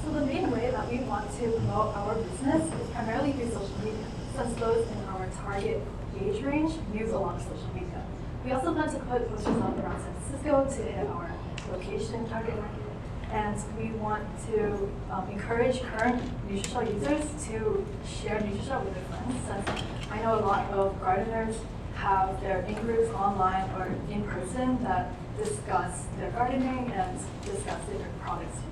So the main way that we want to promote our business is primarily through social media, since those in our target age range use a lot of social media. We also plan to put posters up around San Francisco to hit our location target market. And we want to encourage current NutriShell users to share NutriShell with their friends, since I know a lot of gardeners have their in-groups online or in person that discuss their gardening and discuss different products to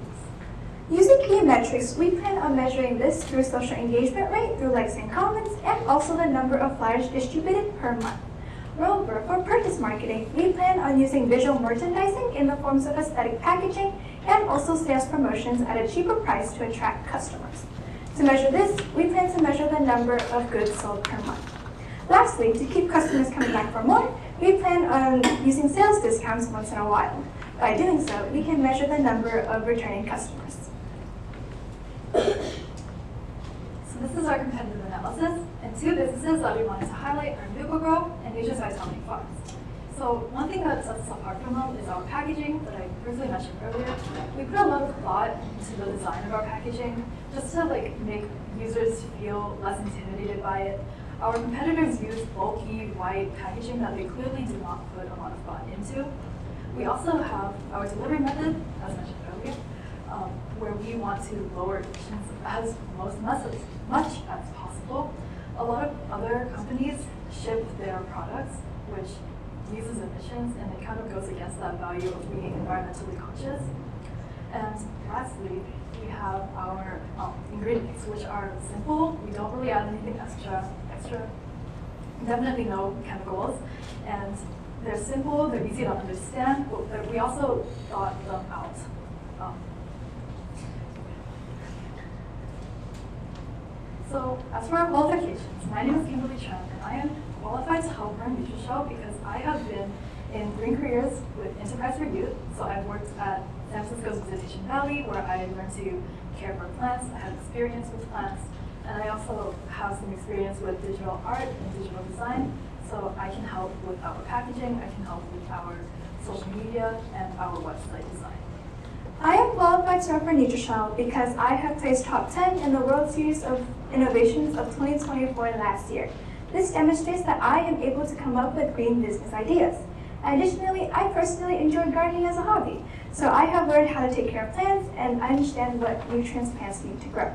use. Using key metrics, we plan on measuring this through social engagement rate, through likes and comments, and also the number of flyers distributed per month. Moreover, for purchase marketing, we plan on using visual merchandising in the forms of aesthetic packaging and also sales promotions at a cheaper price to attract customers. To measure this, we plan to measure the number of goods sold per month. Lastly, to keep customers coming back for more, we plan on using sales discounts once in a while. By doing so, we can measure the number of returning customers. So this is our competitive analysis, and two businesses that we wanted to highlight are Nuclegrow and Nature's Vitality Farms. So one thing that sets us apart from them is our packaging that I briefly mentioned earlier. We put a lot of thought into the design of our packaging just to make users feel less intimidated by it. Our competitors use bulky white packaging that they clearly do not put a lot of thought into. We also have our delivery method, as mentioned earlier, where we want to lower emissions as much as possible. A lot of other companies ship their products, which uses emissions, and it kind of goes against that value of being environmentally conscious. And lastly, we have our ingredients, which are simple. We don't really add anything extra. definitely no chemicals, and they're simple, they're easy to understand, but we also thought them out. So as for our qualifications, my name is Kimberly Chen, and I am qualified to help run NutriShow because I have been in green careers with Enterprise for Youth. So I've worked at San Francisco's Visitation Valley, where I learned to care for plants. I have experience with plants, and I also have some experience with digital art and digital design. So I can help with our packaging, I can help with our social media, and our website design. I am qualified to run for NutriShow because I have placed top 10 in the World Series of Innovations of 2024 last year. This demonstrates that I am able to come up with green business ideas. Additionally, I personally enjoy gardening as a hobby, so I have learned how to take care of plants and I understand what nutrients plants need to grow.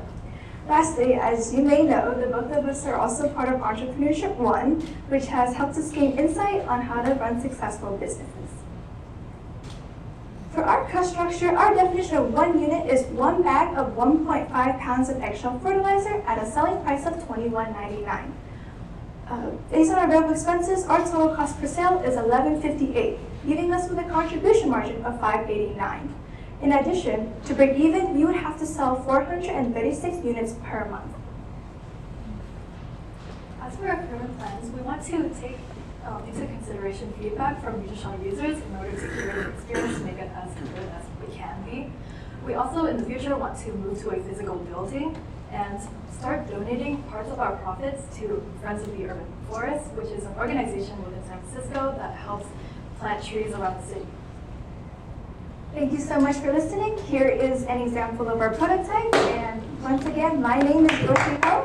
Lastly, as you may know, the both of us are also part of Entrepreneurship 1, which has helped us gain insight on how to run successful businesses. For our cost structure, our definition of 1 unit is 1 bag of 1.5 pounds of eggshell fertilizer at a selling price of $21.99. Based on our available expenses, our total cost per sale is $11.58, leaving us with a contribution margin of $5.89. In addition, to break even, you would have to sell 436 units per month. As for our current plans, we want to take into consideration feedback from NutriShow users in order to curate the experience to make it as good as we can be. We also, in the future, want to move to a physical building and start donating parts of our profits to Friends of the Urban Forest, which is an organization within San Francisco that helps plant trees around the city. Thank you so much for listening. Here is an example of our prototype. And once again, my name is Yoshi Ho.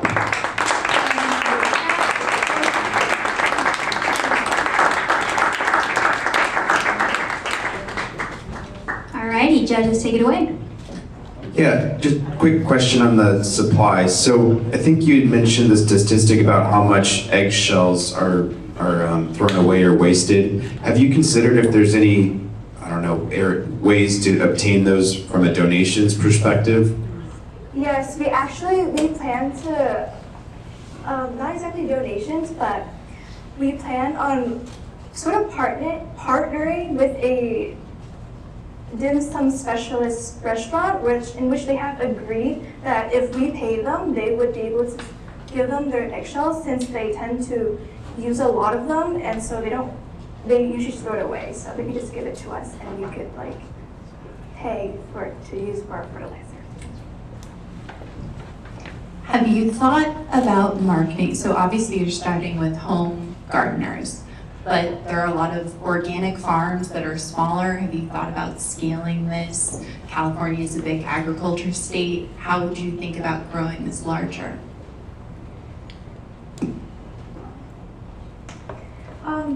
Alrighty, judges, take it away. Yeah, just a quick question on the supply. So I think you had mentioned the statistic about how much eggshells are thrown away or wasted. Have you considered if there's any, I don't know, ways to obtain those from a donations perspective? Yes, we plan to, not exactly donations, but we plan on sort of partnering with a dim sum specialist restaurant, in which they have agreed that if we pay them, they would be able to give them their eggshells, since they tend to use a lot of them, and so they usually throw it away. So they could just give it to us, and you could pay to use for our fertilizer. Have you thought about marketing? So obviously you're starting with home gardeners, but there are a lot of organic farms that are smaller. Have you thought about scaling this? California is a big agriculture state. How would you think about growing this larger?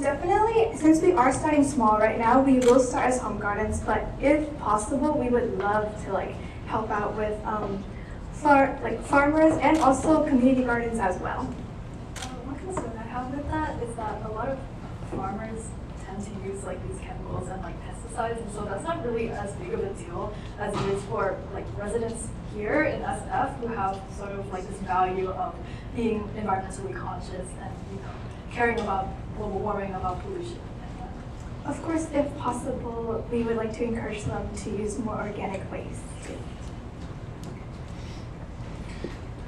Definitely, since we are starting small right now, we will start as home gardens, but if possible, we would love to help out with farmers and also community gardens as well. One concern I have with that is that a lot of farmers tend to use these chemicals and pesticides, and so that's not really as big of a deal as it is for residents here in SF who have sort of this value of being environmentally conscious and caring about global warming, about pollution. Of course, if possible, we would like to encourage them to use more organic waste.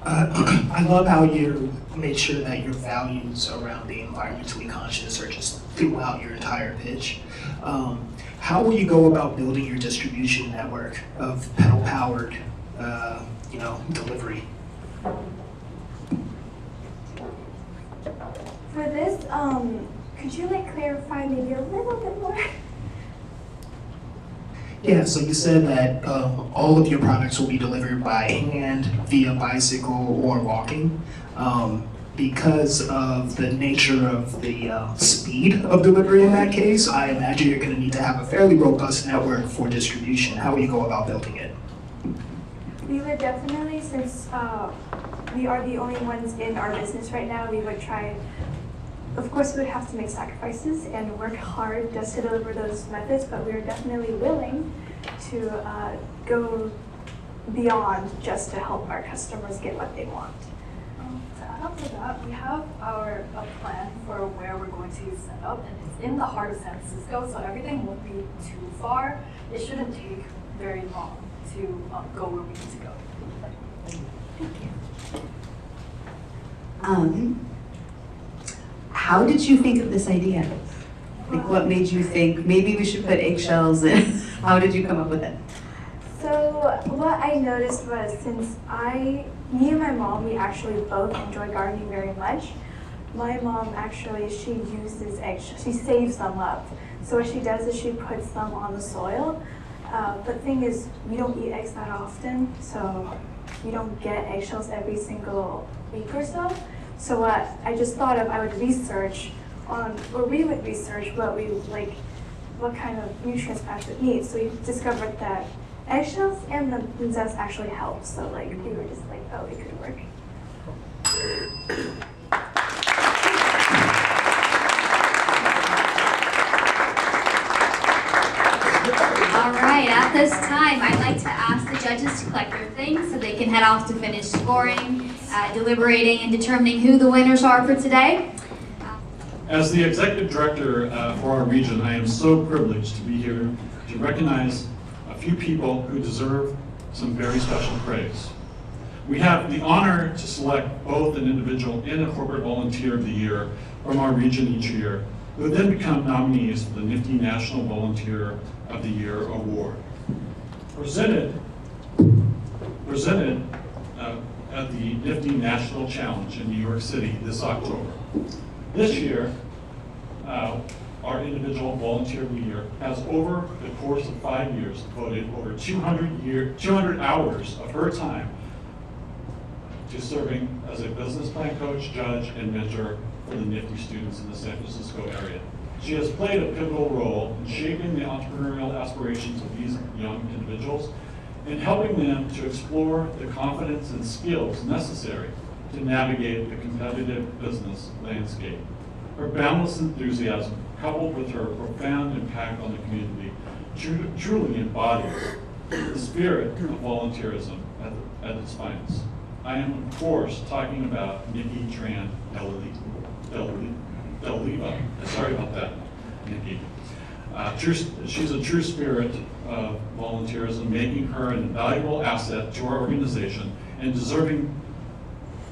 I love how you made sure that your values around being environmentally conscious are just throughout your entire pitch. How will you go about building your distribution network of pedal-powered, delivery? For this, could you clarify maybe a little bit more? Yeah, so you said that all of your products will be delivered by hand, via bicycle, or walking. Because of the nature of the speed of delivery in that case, I imagine you're going to need to have a fairly robust network for distribution. How will you go about building it? We would definitely, since we are the only ones in our business right now, we would try. Of course, we would have to make sacrifices and work hard just to deliver those methods, but we are definitely willing to go beyond just to help our customers get what they want. To add on for that, we have a plan for where we're going to set up, and it's in the heart of San Francisco, so everything won't be too far. It shouldn't take very long to go where we need to go. How did you think of this idea? Like, what made you think maybe we should put eggshells in? How did you come up with it? So what I noticed was since me and my mom, we actually both enjoy gardening very much. My mom actually, she uses eggshells, she saves them up. So what she does is she puts them on the soil. But the thing is, we don't eat eggs that often, so we don't get eggshells every single week or so. So what I just thought of, I would research on, or we would research what kind of nutrients plants would need. So we discovered that eggshells and the zest actually help. So like we were just like, oh, it could work. All right, at this time, I'd like to ask the judges to collect their things so they can head off to finish scoring, deliberating, and determining who the winners are for today. As the executive director for our region, I am so privileged to be here to recognize a few people who deserve some very special praise. We have the honor to select both an individual and a corporate volunteer of the year from our region each year, who then become nominees for the Nifty National Volunteer of the Year Award. Presented at the Nifty National Challenge in New York City this October. This year, our individual volunteer of the year has over the course of 5 years devoted over 200 hours of her time to serving as a business plan coach, judge, and mentor for the Nifty students in the San Francisco area. She has played a pivotal role in shaping the entrepreneurial aspirations of these young individuals and helping them to explore the confidence and skills necessary to navigate the competitive business landscape. Her boundless enthusiasm, coupled with her profound impact on the community, truly embodies the spirit of volunteerism at its finest. I am, of course, talking about Nikki Tran Deliva. Sorry about that, Nikki. She's a true spirit of volunteerism, making her an invaluable asset to our organization and deserving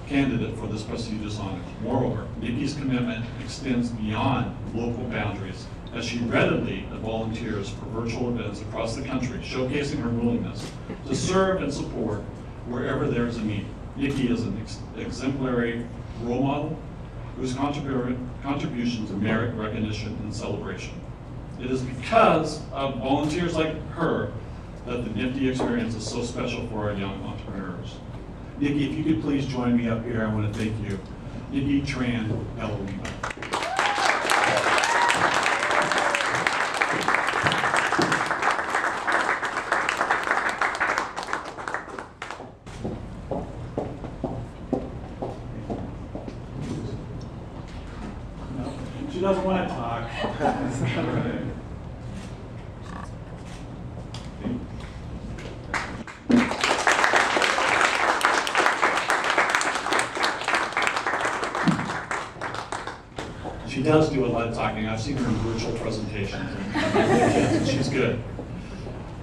candidate for this prestigious honor. Moreover, Nikki's commitment extends beyond local boundaries as she readily volunteers for virtual events across the country, showcasing her willingness to serve and support wherever there is a need. Nikki is an exemplary role model whose contributions merit recognition and celebration. It is because of volunteers like her that the Nifty experience is so special for our young entrepreneurs. Nikki, if you could please join me up here, I want to thank you. Nikki Tran Deliva. She doesn't want to talk. She does do a lot of talking. I've seen her in virtual presentations, and she's good.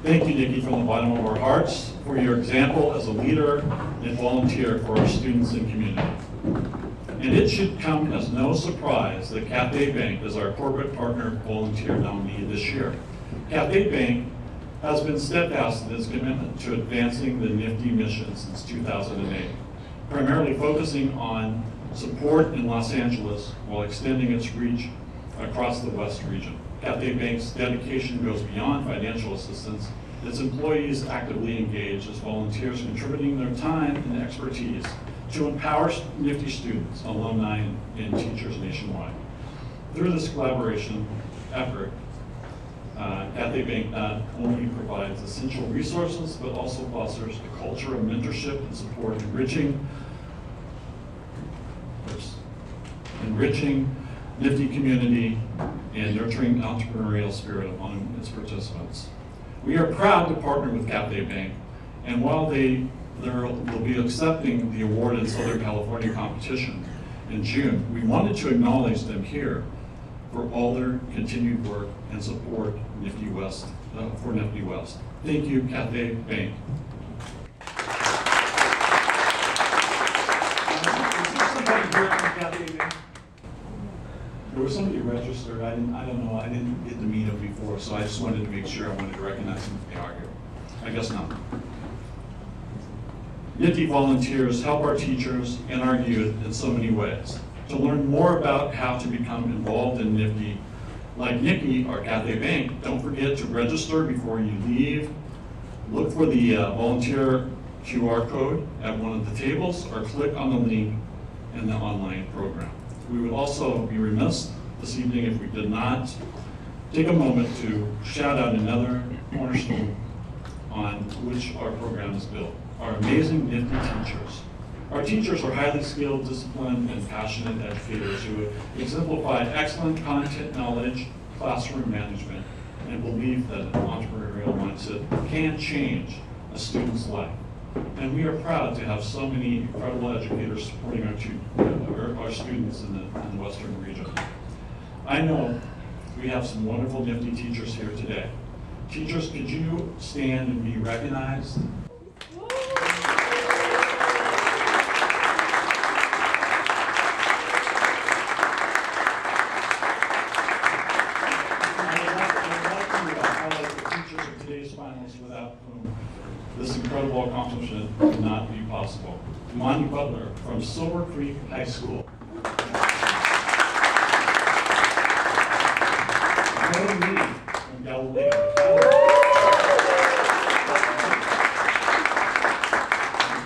Thank you, Nikki, from the bottom of our hearts for your example as a leader and volunteer for our students and community. And it should come as no surprise that Cathay Bank is our corporate partner volunteer nominee this year. Cathay Bank has been steadfast in its commitment to advancing the Nifty mission since 2008, primarily focusing on support in Los Angeles while extending its reach across the West region. Cathay Bank's dedication goes beyond financial assistance. Its employees actively engage as volunteers, contributing their time and expertise to empower Nifty students, alumni, and teachers nationwide. Through this collaboration effort, Cathay Bank not only provides essential resources, but also fosters a culture of mentorship and support, enriching Nifty community and nurturing entrepreneurial spirit among its participants. We are proud to partner with Cathay Bank, and while they'll be accepting the award in Southern California competition, in June. We wanted to acknowledge them here for all their continued work and support Nifty West, for Nifty West. Thank you, Cathay Bank. Is there somebody here from Cathay Bank? There was somebody registered. I don't know. I didn't get to meet them before, so I just wanted to make sure. I wanted to recognize them if they are here. I guess not. Nifty volunteers help our teachers and our youth in so many ways. To learn more about how to become involved in Nifty, like Nikki or Cathay Bank, don't forget to register before you leave. Look for the volunteer QR code at one of the tables or click on the link in the online program. We would also be remiss this evening if we did not take a moment to shout out another cornerstone on which our program is built, our amazing Nifty teachers. Our teachers are highly skilled, disciplined, and passionate educators who exemplify excellent content knowledge, classroom management, and believe that an entrepreneurial mindset can change a student's life. And we are proud to have so many incredible educators supporting our students in the Western region. I know we have some wonderful Nifty teachers here today. Teachers, could you stand and be recognized? Without whom this incredible accomplishment would not be possible. Monty Butler from Silver Creek High School. Mary Lee from Galileo.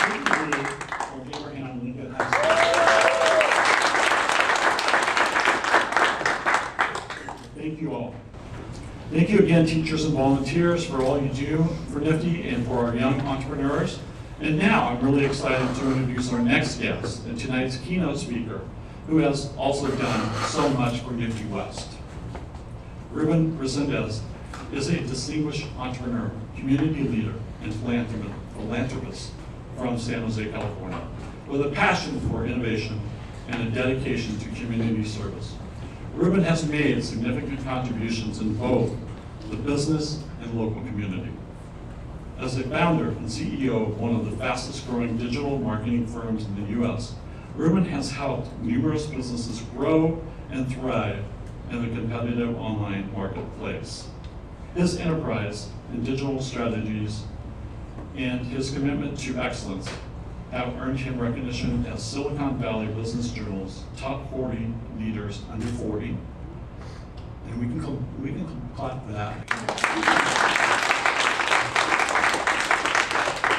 And Lee from Abraham Lincoln High School. Thank you all. Thank you again, teachers and volunteers, for all you do for Nifty and for our young entrepreneurs. And now I'm really excited to introduce our next guest and tonight's keynote speaker, who has also done so much for Nifty West. Ruben Resendez is a distinguished entrepreneur, community leader, and philanthropist from San Jose, California, with a passion for innovation and a dedication to community service. Ruben has made significant contributions in both the business and local community. As a founder and CEO of one of the fastest growing digital marketing firms in the U.S., Ruben has helped numerous businesses grow and thrive in the competitive online marketplace. His enterprise and digital strategies and his commitment to excellence have earned him recognition as Silicon Valley Business Journal's top 40 leaders under 40. And we can clap for that.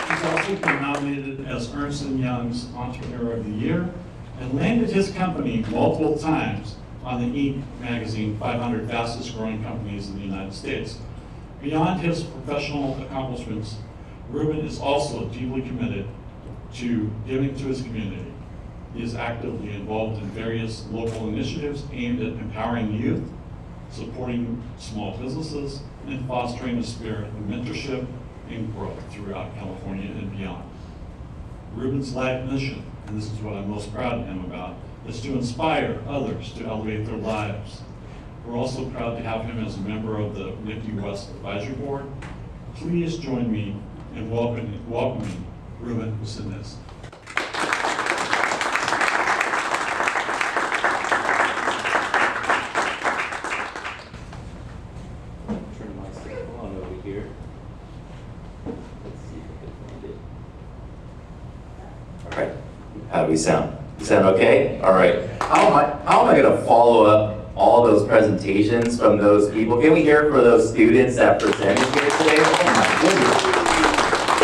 He's also been nominated as Ernst & Young's Entrepreneur of the Year and landed his company multiple times on the Inc. magazine 500 fastest growing companies in the United States. Beyond his professional accomplishments, Ruben is also deeply committed to giving to his community. He is actively involved in various local initiatives aimed at empowering youth, supporting small businesses, and fostering a spirit of mentorship and growth throughout California and beyond. Ruben's life mission, and this is what I'm most proud of him about, is to inspire others to elevate their lives. We're also proud to have him as a member of the Nifty West Advisory Board. Please join me in welcoming Ruben Resendez. Turn my cell on over here. Let's see if I can find it. All right. How do we sound? You sound okay? All right. How am I going to follow up all those presentations from those people? Can we hear for those students that presented here today? Oh my goodness.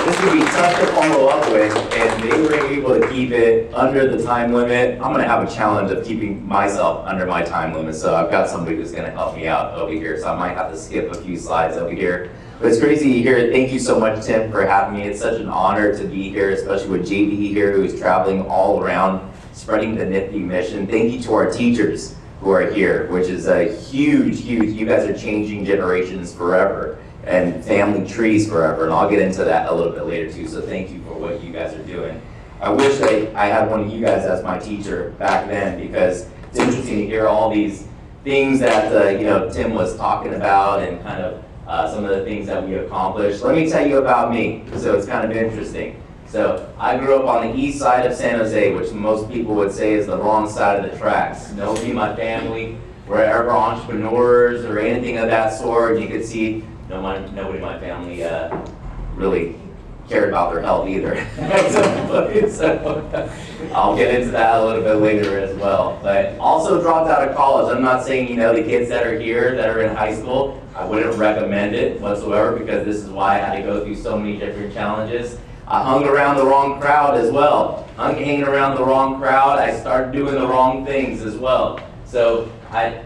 This would be tough to follow up with, and they were able to keep it under the time limit. I'm gonna have a challenge of keeping myself under my time limit, so I've got somebody who's gonna help me out over here, so I might have to skip a few slides over here. But it's crazy to hear. Thank you so much, Tim, for having me. It's such an honor to be here, especially with JB here, who's traveling all around, spreading the Nifty mission. Thank you to our teachers who are here, which is a huge, you guys are changing generations forever and family trees forever, and I'll get into that a little bit later too, so thank you for what you guys are doing. I wish I had one of you guys as my teacher back then, because it's interesting to hear all these things that Tim was talking about, and kind of some of the things that we accomplished. Let me tell you about me, so it's kind of interesting. So I grew up on the east side of San Jose, which most people would say is the wrong side of the tracks. Nobody in my family were ever entrepreneurs or anything of that sort. You could see nobody in my family really cared about their health either. So I'll get into that a little bit later as well. But also dropped out of college. I'm not saying, the kids that are here, that are in high school, I wouldn't recommend it whatsoever, because this is why I had to go through so many different challenges. I hung around the wrong crowd as well. Hanging around the wrong crowd, I started doing the wrong things as well. So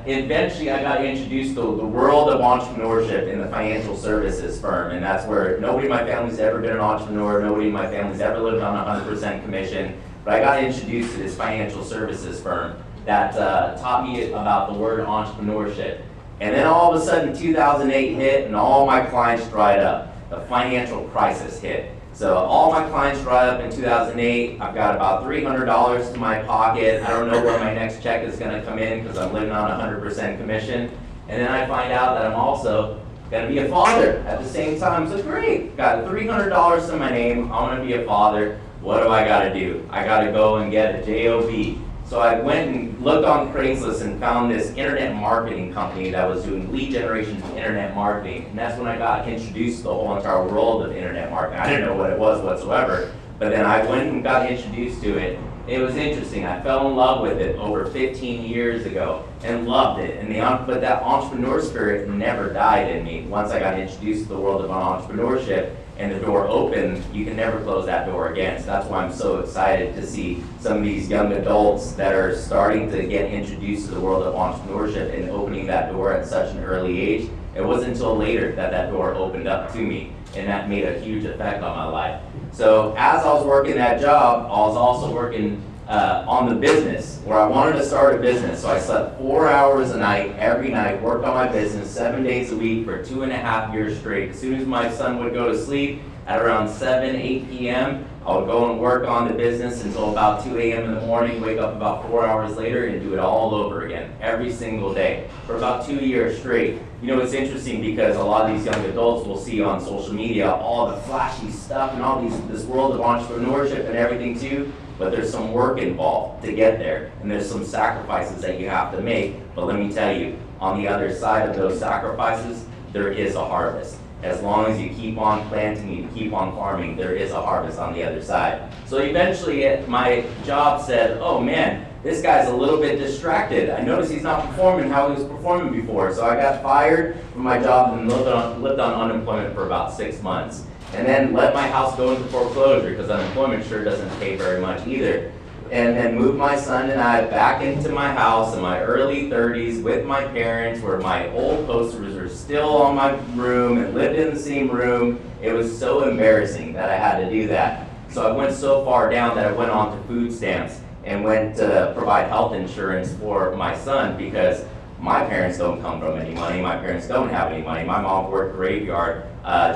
eventually I got introduced to the world of entrepreneurship in the financial services firm, and that's where nobody in my family's ever been an entrepreneur, nobody in my family's ever lived on 100% commission, but I got introduced to this financial services firm that taught me about the word entrepreneurship. And then all of a sudden 2008 hit and all my clients dried up. The financial crisis hit. So all my clients dried up in 2008. I've got about $300 to my pocket. I don't know where my next check is going to come in because I'm living on 100% commission. And then I find out that I'm also going to be a father at the same time. So great, got $300 to my name. I want to be a father. What do I got to do? I got to go and get a job. So I went and looked on Craigslist and found this internet marketing company that was doing lead generation for internet marketing. And that's when I got introduced to the whole entire world of internet marketing. I didn't know what it was whatsoever, but then I went and got introduced to it. It was interesting. I fell in love with it over 15 years ago and loved it. But that entrepreneur spirit never died in me. Once I got introduced to the world of entrepreneurship and the door opened, you can never close that door again. So that's why I'm so excited to see some of these young adults that are starting to get introduced to the world of entrepreneurship and opening that door at such an early age. It wasn't until later that that door opened up to me, and that made a huge effect on my life. So as I was working that job, I was also working on the business, where I wanted to start a business. So I slept 4 hours a night, every night, worked on my business 7 days a week for 2.5 years straight. As soon as my son would go to sleep at around 7, 8 p.m., I would go and work on the business until about 2 a.m. in the morning, wake up about 4 hours later and do it all over again, every single day, for about 2 years straight. It's interesting because a lot of these young adults will see on social media all the flashy stuff and all this world of entrepreneurship and everything too, but there's some work involved to get there, and there's some sacrifices that you have to make. But let me tell you, on the other side of those sacrifices, there is a harvest. As long as you keep on planting, you keep on farming, there is a harvest on the other side. So eventually my job said, oh man, this guy's a little bit distracted. I noticed he's not performing how he was performing before. So I got fired from my job and lived on unemployment for about 6 months. And then let my house go into foreclosure because unemployment sure doesn't pay very much either. And then moved my son and I back into my house in my early 30s with my parents, where my old posters are still on my room and lived in the same room. It was so embarrassing that I had to do that. So I went so far down that I went on to food stamps and went to provide health insurance for my son, because my parents don't come from any money. My parents don't have any money. My mom worked graveyard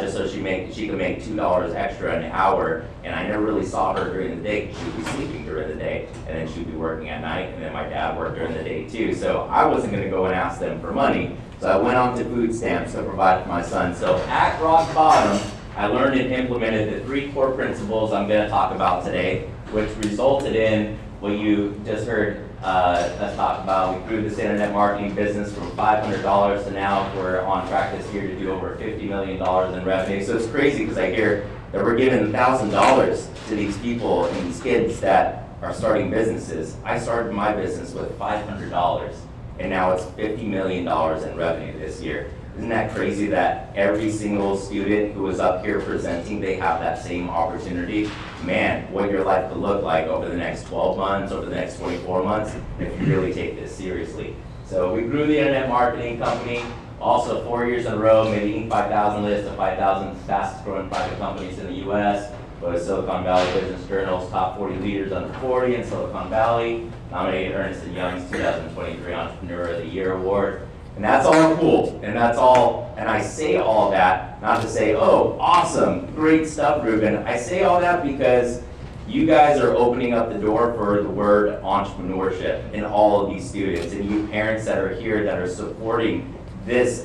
just so she could make $2 extra an hour, and I never really saw her during the day. She would be sleeping during the day, and then she'd be working at night, and then my dad worked during the day too. So I wasn't going to go and ask them for money. So I went on to food stamps to provide for my son. So at rock bottom, I learned and implemented the 3 core principles I'm going to talk about today, which resulted in what you just heard us talk about. We grew this internet marketing business from $500 to now we're on track this year to do over $50 million in revenue. So it's crazy because I hear that we're giving $1,000 to these people and these kids that are starting businesses. I started my business with $500, and now it's $50 million in revenue this year. Isn't that crazy that every single student who is up here presenting, they have that same opportunity? Man, what your life could look like over the next 12 months, over the next 24 months, if you really take this seriously. So we grew the internet marketing company, also 4 years in a row, made the Inc. 5000 list of 5,000 fastest growing private companies in the US, was Silicon Valley Business Journal's top 40 leaders under 40 in Silicon Valley, nominated Ernst & Young's 2023 Entrepreneur of the Year Award. And that's all cool, and that's all, and I say all that, not to say, oh, awesome, great stuff, Ruben. I say all that because You guys are opening up the door for the word entrepreneurship in all of these students, and you parents that are here that are supporting this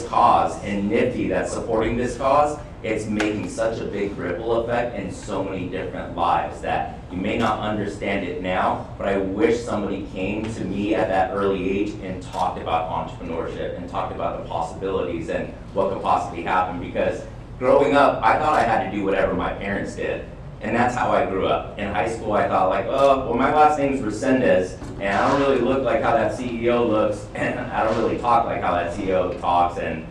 cause, and NFTE that's supporting this cause. It's making such a big ripple effect in so many different lives that you may not understand it now, but I wish somebody came to me at that early age and talked about entrepreneurship and talked about the possibilities and what could possibly happen, because growing up, I thought I had to do whatever my parents did. And that's how I grew up. In high school, I thought like, oh, well, my last name's Resendez, and I don't really look like how that CEO looks, and I don't really talk like how that CEO talks, and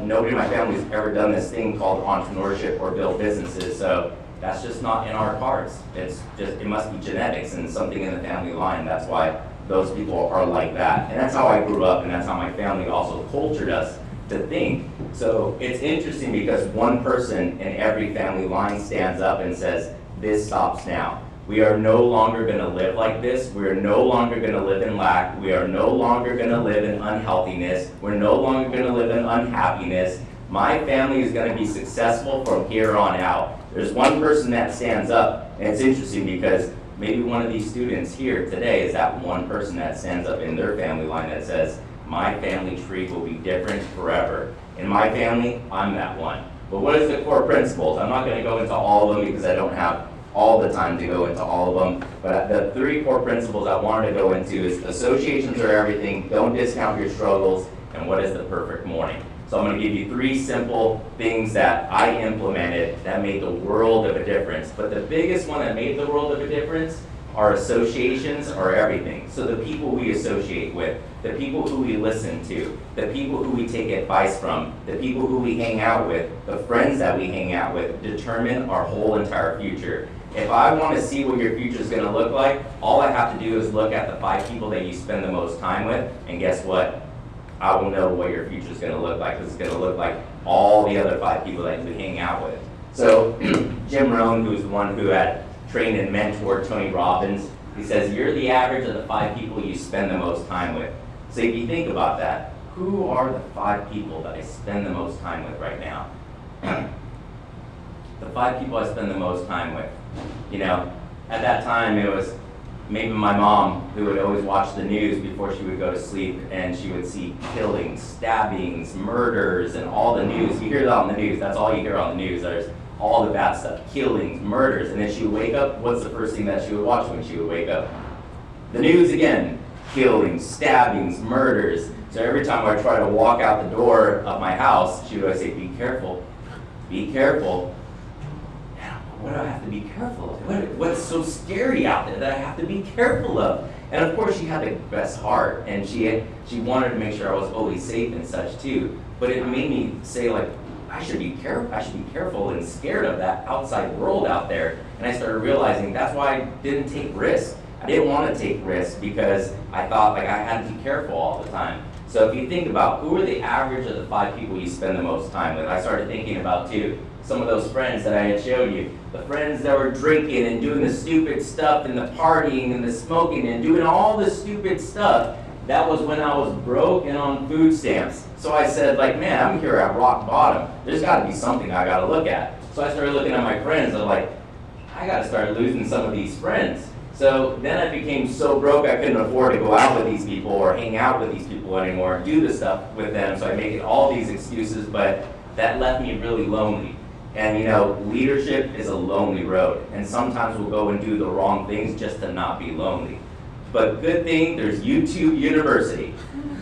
nobody in my family's ever done this thing called entrepreneurship or build businesses, so that's just not in our cards. It's just, it must be genetics and something in the family line. That's why those people are like that. And that's how I grew up, and that's how my family also cultured us to think. So it's interesting because one person in every family line stands up and says, this stops now. We are no longer gonna live like this. We are no longer gonna live in lack. We are no longer gonna live in unhealthiness. We're no longer gonna live in unhappiness. My family is gonna be successful from here on out. There's one person that stands up, and it's interesting because maybe one of these students here today is that one person that stands up in their family line that says, my family tree will be different forever. In my family, I'm that one. But what is the core principles? I'm not gonna go into all of them because I don't have all the time to go into all of them, but the 3 core principles I wanted to go into is associations are everything, don't discount your struggles, and what is the perfect morning. So I'm gonna give you 3 simple things that I implemented that made the world of a difference. But the biggest one that made the world of a difference are associations are everything. So the people we associate with, the people who we listen to, the people who we take advice from, the people who we hang out with, the friends that we hang out with determine our whole entire future. If I want to see what your future is going to look like, all I have to do is look at the 5 people that you spend the most time with, and guess what? I will know what your future is going to look like, because it's going to look like all the other 5 people that you hang out with. So Jim Rohn, who's the one who had trained and mentored Tony Robbins, he says, you're the average of the 5 people you spend the most time with. So if you think about that, who are the 5 people that I spend the most time with right now? The 5 people I spend the most time with. You know, at that time it was maybe my mom, who would always watch the news before she would go to sleep, and she would see killings, stabbings, murders, and all the news. You hear that on the news, that's all you hear on the news. There's all the bad stuff, killings, murders, and then she would wake up, what's the first thing that she would watch when she would wake up? The news again, killings, stabbings, murders. So every time I try to walk out the door of my house, she would always say, be careful, be careful. What do I have to be careful of? What's so scary out there that I have to be careful of? And of course she had the best heart, and she wanted to make sure I was always safe and such too. But it made me say like, I should be careful and scared of that outside world out there. And I started realizing that's why I didn't take risks. I didn't want to take risks because I thought like I had to be careful all the time. So if you think about who are the average of the 5 people you spend the most time with, I started thinking about too. Some of those friends that I had showed you, the friends that were drinking and doing the stupid stuff and the partying and the smoking and doing all the stupid stuff, that was when I was broke and on food stamps. So I said like, man, I'm here at rock bottom. There's gotta be something I gotta look at. So I started looking at my friends and I'm like, I gotta start losing some of these friends. So then I became so broke I couldn't afford to go out with these people or hang out with these people anymore, do the stuff with them. So I made all these excuses, but that left me really lonely. And you know, leadership is a lonely road. And sometimes we'll go and do the wrong things just to not be lonely. But good thing, there's YouTube University.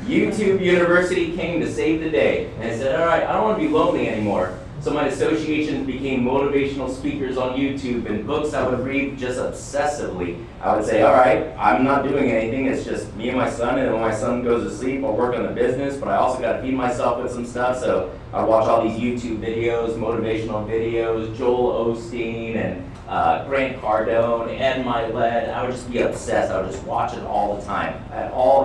YouTube University came to save the day. And I said, all right, I don't want to be lonely anymore. So my associations became motivational speakers on YouTube, and books I would read just obsessively. I would say, all right, I'm not doing anything. It's just me and my son, and when my son goes to sleep, I'll work on the business, but I also got to feed myself with some stuff. So I watch all these YouTube videos, motivational videos, Joel Osteen, and Grant Cardone, Ed Milet. I would just be obsessed. I would just watch it all the time,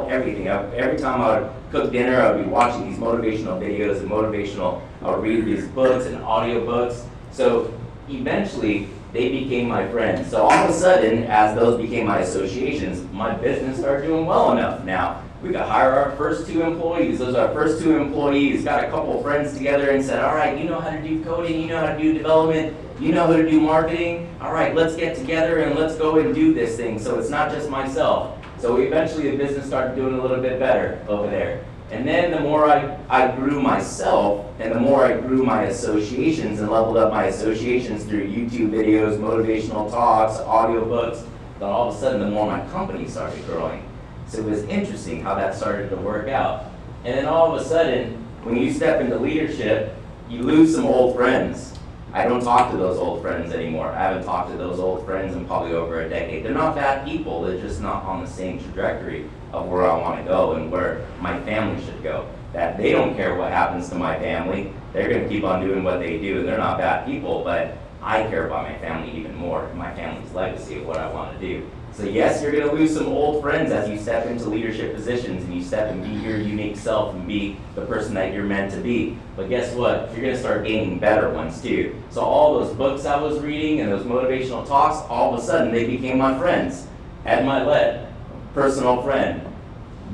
everything. Every time I would cook dinner, I would be watching these motivational videos and I would read these books and audiobooks. So eventually, they became my friends. So all of a sudden, as those became my associations, my business started doing well enough now. We could hire our first 2 employees. Those are our first 2 employees. Got a couple of friends together and said, all right, you know how to do coding, you know how to do development. You know how to do marketing? All right, let's get together and let's go and do this thing. So it's not just myself. So eventually the business started doing a little bit better over there. And then the more I grew myself, and the more I grew my associations and leveled up my associations through YouTube videos, motivational talks, audiobooks, then all of a sudden the more my company started growing. So it was interesting how that started to work out. And then all of a sudden, when you step into leadership, you lose some old friends. I don't talk to those old friends anymore. I haven't talked to those old friends in probably over a decade. They're not bad people, they're just not on the same trajectory of where I want to go and where my family should go. That they don't care what happens to my family. They're going to keep on doing what they do, and they're not bad people, but I care about my family even more, my family's legacy of what I want to do. So yes, you're going to lose some old friends as you step into leadership positions and you step and be your unique self and be the person that you're meant to be. But guess what? You're going to start gaining better ones too. So all those books I was reading and those motivational talks, all of a sudden they became my friends. Ed Milet, personal friend.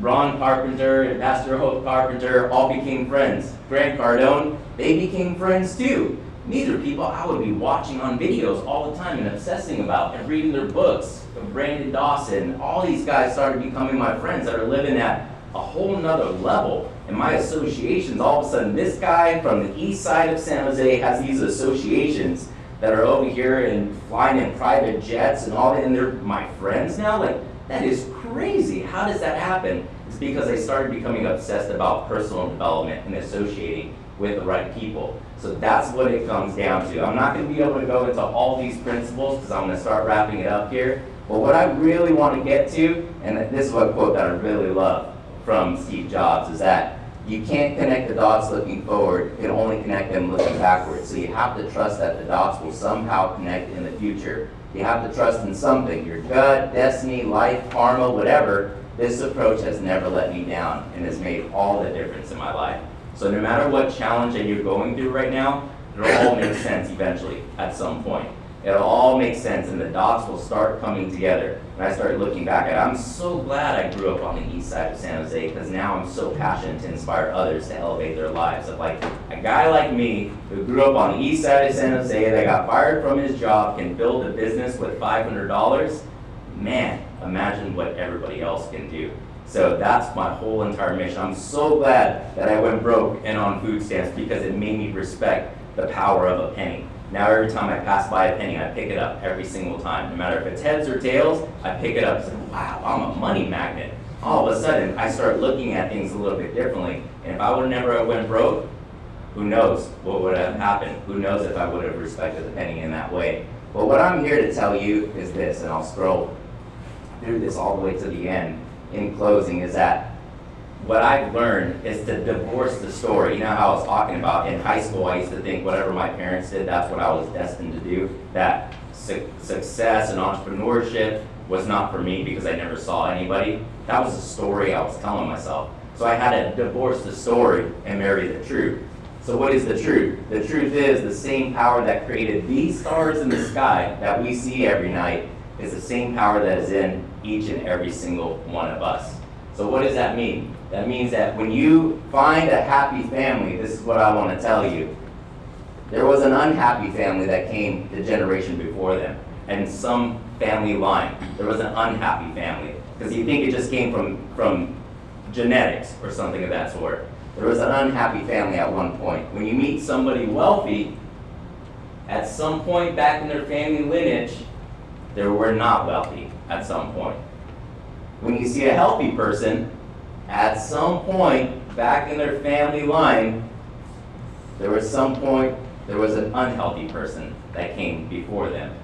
Ron Carpenter and Pastor Hope Carpenter all became friends. Grant Cardone, they became friends too. These are people I would be watching on videos all the time and obsessing about and reading their books. Brandon Dawson, all these guys started becoming my friends that are living at a whole nother level. And my associations, all of a sudden, this guy from the east side of San Jose has these associations that are over here and flying in private jets and all that, and they're my friends now? Like, that is crazy. How does that happen? It's because I started becoming obsessed about personal development and associating with the right people. So that's what it comes down to. I'm not going to be able to go into all these principles because I'm going to start wrapping it up here. But what I really want to get to, and this is a quote that I really love from Steve Jobs, is that you can't connect the dots looking forward, you can only connect them looking backwards. So you have to trust that the dots will somehow connect in the future. You have to trust in something, your gut, destiny, life, karma, whatever. This approach has never let me down and has made all the difference in my life. So no matter what challenge that you're going through right now, it'll all make sense eventually at some point. It'll all make sense and the dots will start coming together. And I started looking back at it. I'm so glad I grew up on the east side of San Jose because now I'm so passionate to inspire others to elevate their lives. Of like a guy like me who grew up on the east side of San Jose that got fired from his job can build a business with $500. Man, imagine what everybody else can do. So that's my whole entire mission. I'm so glad that I went broke and on food stamps because it made me respect the power of a penny. Now every time I pass by a penny, I pick it up every single time. No matter if it's heads or tails, I pick it up and say, wow, I'm a money magnet. All of a sudden, I start looking at things a little bit differently. And if I would have never went broke, who knows what would have happened? Who knows if I would have respected the penny in that way? But what I'm here to tell you is this, and I'll scroll through this all the way to the end in closing, is that what I've learned is to divorce the story. You know how I was talking about in high school, I used to think whatever my parents did, that's what I was destined to do. That success and entrepreneurship was not for me because I never saw anybody. That was the story I was telling myself. So I had to divorce the story and marry the truth. So what is the truth? The truth is the same power that created these stars in the sky that we see every night is the same power that is in each and every single one of us. So what does that mean? That means that when you find a happy family, this is what I want to tell you. There was an unhappy family that came the generation before them. And some family line, there was an unhappy family. Because you think it just came from genetics or something of that sort. There was an unhappy family at one point. When you meet somebody wealthy, at some point back in their family lineage, they were not wealthy at some point. When you see a healthy person, at some point back in their family line, there was an unhealthy person that came before them.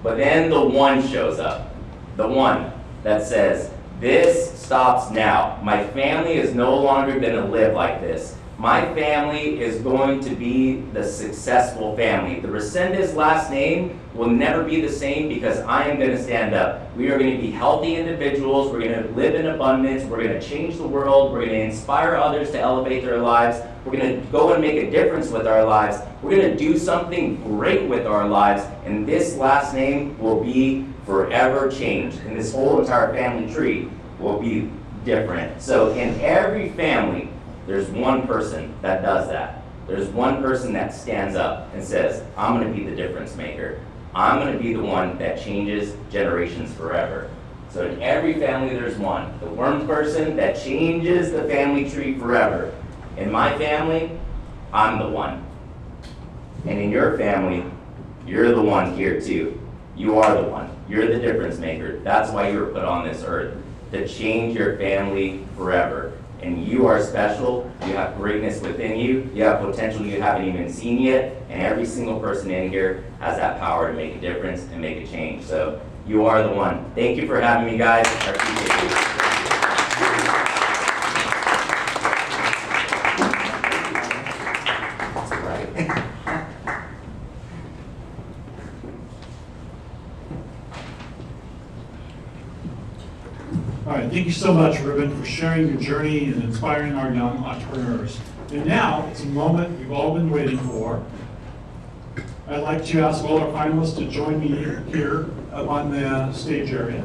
But then the one shows up, the one that says, this stops now. My family is no longer going to live like this. My family is going to be the successful family. The Resendez last name will never be the same because I am going to stand up. We are going to be healthy individuals. We're going to live in abundance. We're going to change the world. We're going to inspire others to elevate their lives. We're going to go and make a difference with our lives. We're going to do something great with our lives. And this last name will be forever changed. And this whole entire family tree will be different. So in every family, there's one person that does that. there's one person that stands up and says, I'm gonna be the difference maker. I'm gonna be the one that changes generations forever. So in every family there's one, the one person that changes the family tree forever. In my family, I'm the one. And in your family, you're the one here too. You are the one. You're the difference maker. That's why you were put on this earth, to change your family forever. And you are special. You have greatness within you. You have potential you haven't even seen yet. And every single person in here has that power to make a difference and make a change. So you are the one. Thank you for having me, guys. I appreciate you. All right, thank you so much, Ruben, for sharing your journey and inspiring our young entrepreneurs. And now, it's a moment we've all been waiting for. I'd like to ask all our finalists to join me here up on the stage area.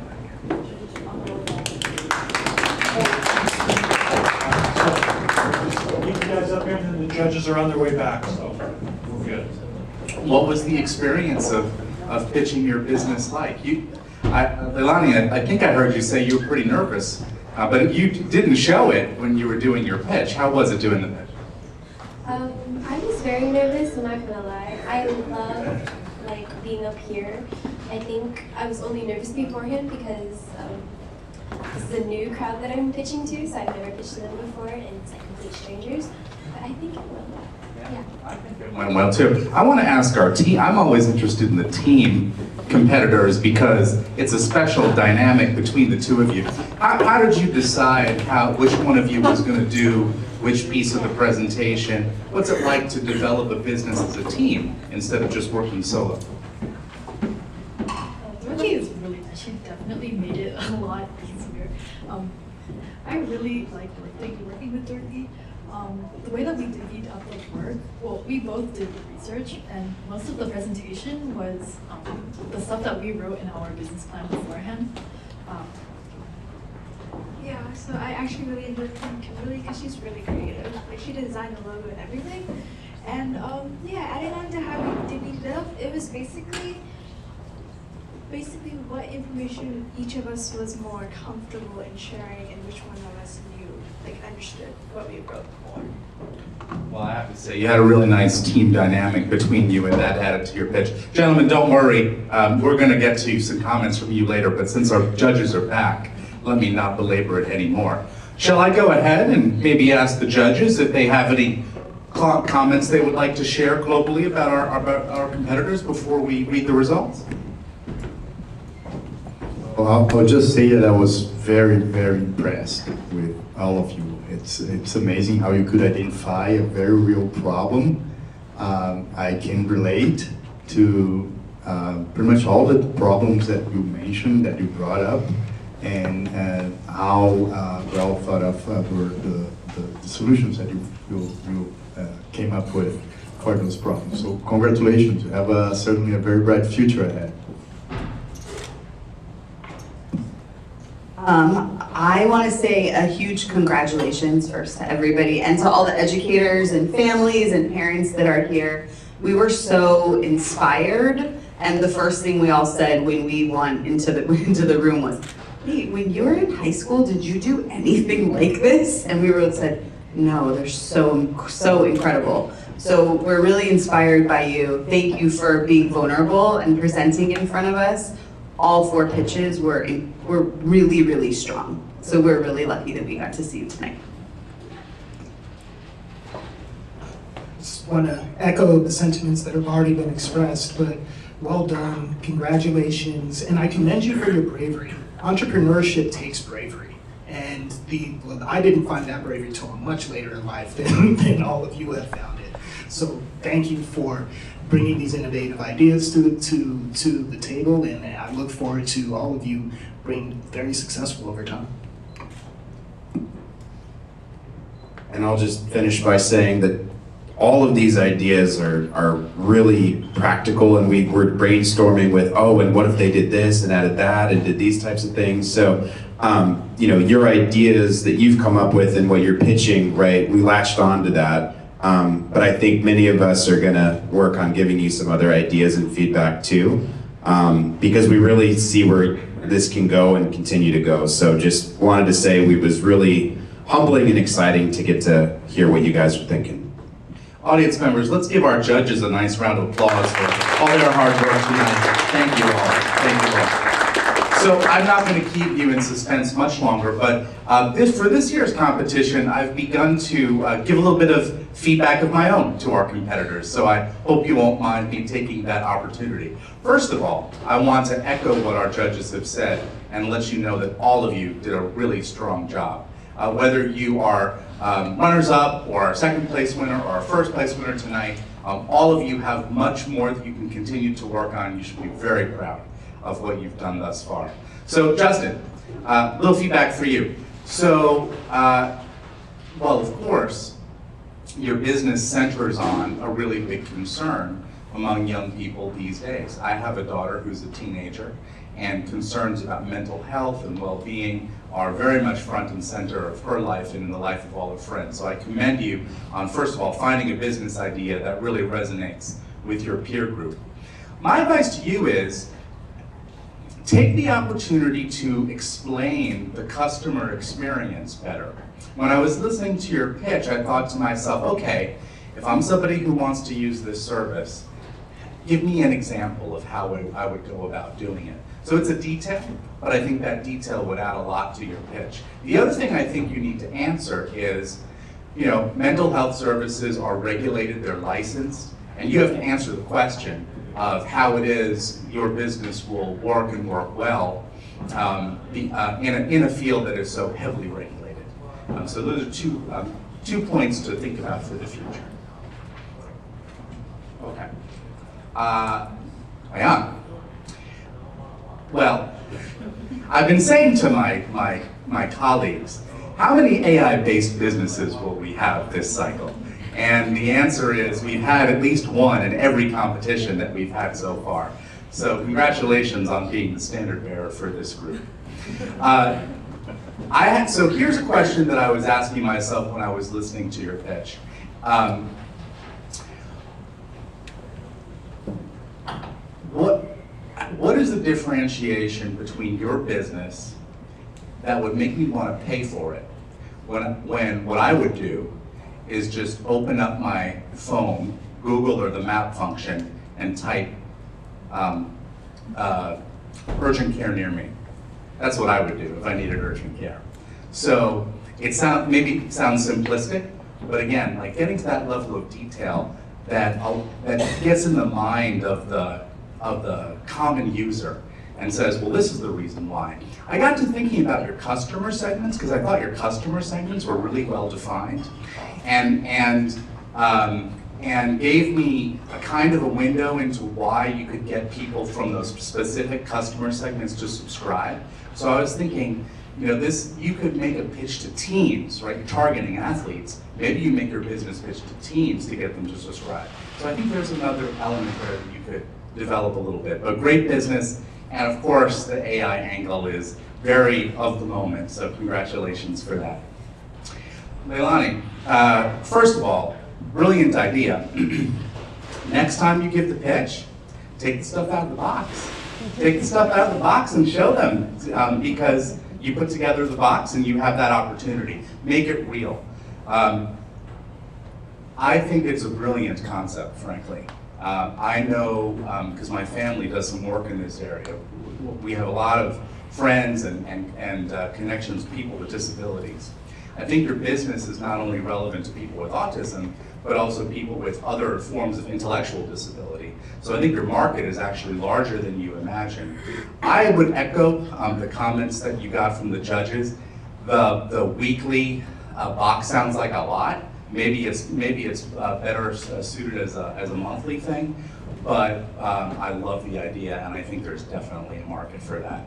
Keep you guys up here, and then the judges are on their way back, so we're good. What was the experience of pitching your business like? Leilani, I think I heard you say you were pretty nervous, but you didn't show it when you were doing your pitch. How was it doing the pitch? I was very nervous, I'm not gonna lie. I love being up here. I think I was only nervous beforehand because this is a new crowd that I'm pitching to, so I've never pitched to them before, and it's like complete strangers. But I think it went well. Yeah. I think it went well too. I want to ask our team, I'm always interested in the team competitors because it's a special dynamic between the two of you. How did you decide which one of you was going to do which piece of the presentation? What's it like to develop a business as a team instead of just working solo? Dorothy is really nice. She definitely made it a lot easier. I really liked working with Dorothy. The way that we divvied up the work, well, we both did the research, and most of the presentation was the stuff that we wrote in our business plan beforehand. Yeah, so I actually really enjoyed Kimberly because she's really creative. Like, she designed the logo and everything. And yeah, adding on to how we divvied it up, it was basically what information each of us was more comfortable in sharing and which one of us knew, understood what we wrote more. Well, I have to say, you had a really nice team dynamic between you, and that added to your pitch. Gentlemen, don't worry. We're going to get to some comments from you later, but since our judges are back, let me not belabor it anymore. Shall I go ahead and maybe ask the judges if they have any comments they would like to share globally about our competitors before we read the results? Well, I'll just say that I was very, very impressed with all of you. It's amazing how you could identify a very real problem. I can relate to pretty much all the problems that you mentioned, that you brought up, and how well thought of were the solutions that you came up with for those problems. So congratulations, you have certainly a very bright future ahead. I want to say a huge congratulations first to everybody and to all the educators and families and parents that are here. We were so inspired, and the first thing we all said when we went into the room was, "Hey, when you were in high school, did you do anything like this?" And we both said, "No, they're so incredible." So we're really inspired by you. Thank you for being vulnerable and presenting in front of us. All 4 pitches were really, really strong. So we're really lucky that we got to see you tonight. Just want to echo the sentiments that have already been expressed, but well done, congratulations, and I commend you for your bravery. Entrepreneurship takes bravery, and I didn't find that bravery till much later in life than all of you have found it. So thank you for bringing these innovative ideas to the table, and I look forward to all of you being very successful over time. And I'll just finish by saying that all of these ideas are really practical, and we were brainstorming with, and what if they did this and added that and did these types of things. So, your ideas that you've come up with and what you're pitching, right, we latched on to that. But I think many of us are gonna work on giving you some other ideas and feedback too, because we really see where this can go and continue to go. So just wanted to say it was really humbling and exciting to get to hear what you guys are thinking. Audience members, let's give our judges a nice round of applause for all their hard work tonight. Thank you all. Thank you all. So I'm not going to keep you in suspense much longer, but for this year's competition, I've begun to give a little bit of feedback of my own to our competitors. So I hope you won't mind me taking that opportunity. First of all, I want to echo what our judges have said and let you know that all of you did a really strong job. Whether you are runners-up or our second place winner or our first place winner tonight, all of you have much more that you can continue to work on. You should be very proud of what you've done thus far. So Justin, a little feedback for you. So, well, of course, your business centers on a really big concern among young people these days. I have a daughter who's a teenager, and concerns about mental health and well-being are very much front and center of her life and in the life of all her friends. So I commend you on, first of all, finding a business idea that really resonates with your peer group. My advice to you is, take the opportunity to explain the customer experience better. When I was listening to your pitch, I thought to myself, okay, if I'm somebody who wants to use this service, give me an example of how I would go about doing it. So it's a detail, but I think that detail would add a lot to your pitch. The other thing I think you need to answer is, mental health services are regulated, they're licensed, and you have to answer the question of how it is your business will work and work well in a field that is so heavily regulated. So those are two points to think about for the future. Okay. Yeah. Well, I've been saying to my colleagues, how many AI-based businesses will we have this cycle? And the answer is we've had at least one in every competition that we've had so far. So congratulations on being the standard bearer for this group. So here's a question that I was asking myself when I was listening to your pitch. What is the differentiation between your business that would make me want to pay for it when what I would do is just open up my phone, Google or the map function, and type urgent care near me. That's what I would do if I needed urgent care. So it maybe sounds simplistic, but again, like getting to that level of detail that gets in the mind of the common user and says, well, this is the reason why. I got to thinking about your customer segments because I thought your customer segments were really well defined and gave me a kind of a window into why you could get people from those specific customer segments to subscribe. So I was thinking, you could make a pitch to teens, right? You're targeting athletes. Maybe you make your business pitch to teens to get them to subscribe. So I think there's another element there that you could develop a little bit. But great business, and of course the AI angle is very of the moment, so congratulations for that. Leilani, first of all, brilliant idea. Next time you give the pitch, take the stuff out of the box. Take the stuff out of the box and show them, because you put together the box and you have that opportunity. Make it real. I think it's a brilliant concept, frankly. I know, because my family does some work in this area, we have a lot of friends and connections with people with disabilities. I think your business is not only relevant to people with autism, but also people with other forms of intellectual disability. So I think your market is actually larger than you imagine. I would echo the comments that you got from the judges. The weekly box sounds like a lot. Maybe it's better suited as a monthly thing, but I love the idea, and I think there's definitely a market for that.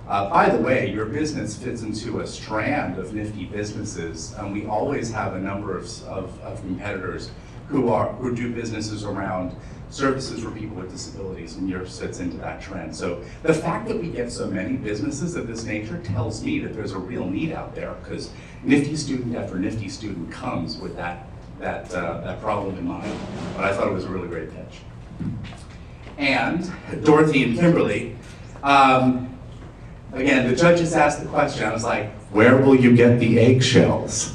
By the way, your business fits into a strand of nifty businesses, and we always have a number of competitors who do businesses around services for people with disabilities, and yours fits into that trend. So the fact that we get so many businesses of this nature tells me that there's a real need out there, because nifty student after nifty student comes with that that problem in mind. But I thought it was a really great pitch. And Dorothy and Kimberly, again, the judges asked the question. I was like, where will you get the eggshells?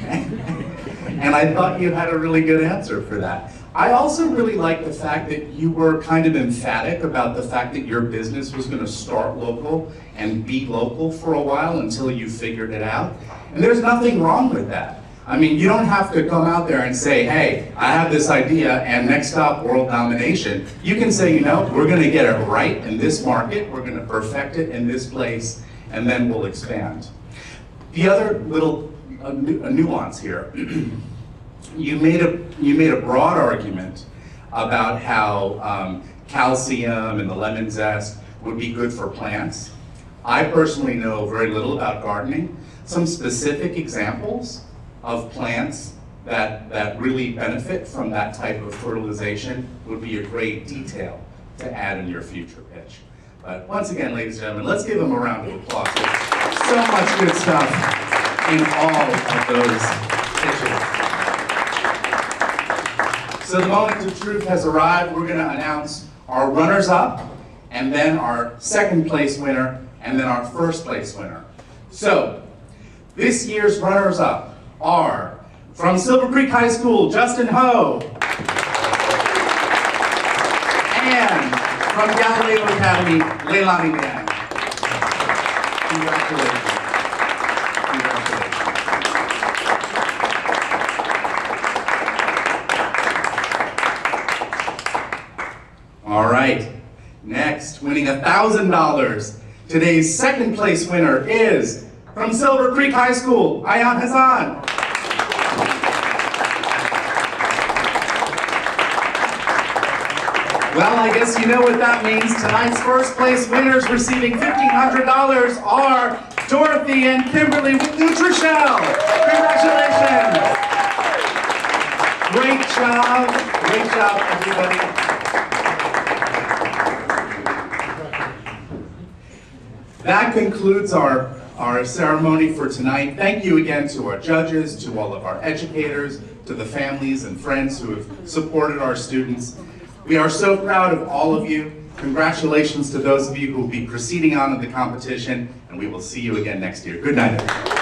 And I thought you had a really good answer for that. I also really like the fact that you were kind of emphatic about the fact that your business was going to start local and be local for a while until you figured it out. And there's nothing wrong with that. I mean, you don't have to come out there and say, hey, I have this idea and next stop, world domination. You can say, you know, we're going to get it right in this market, we're going to perfect it in this place, and then we'll expand. The other little nuance here, you made a broad argument about how calcium and the lemon zest would be good for plants. I personally know very little about gardening. Some specific examples of plants that really benefit from that type of fertilization would be a great detail to add in your future pitch. But once again, ladies and gentlemen, let's give them a round of applause. There's so much good stuff in all of those pitches. So the moment of truth has arrived. We're going to announce our runners-up, and then our second place winner, and then our first place winner. So this year's runners-up are from Silver Creek High School, Justin Ho. And from Galileo Academy, Leilani Liang. Congratulations. All right, next, winning $1,000. Today's second place winner is from Silver Creek High School, Ayan Hassan. Well, I guess you know what that means. Tonight's first place winners receiving $1,500 are Dorothy and Kimberly with Nutrichel. Congratulations. Great job, everybody. That concludes our ceremony for tonight. Thank you again to our judges, to all of our educators, to the families and friends who have supported our students. We are so proud of all of you. Congratulations to those of you who will be proceeding on in the competition, and we will see you again next year. Good night, everyone.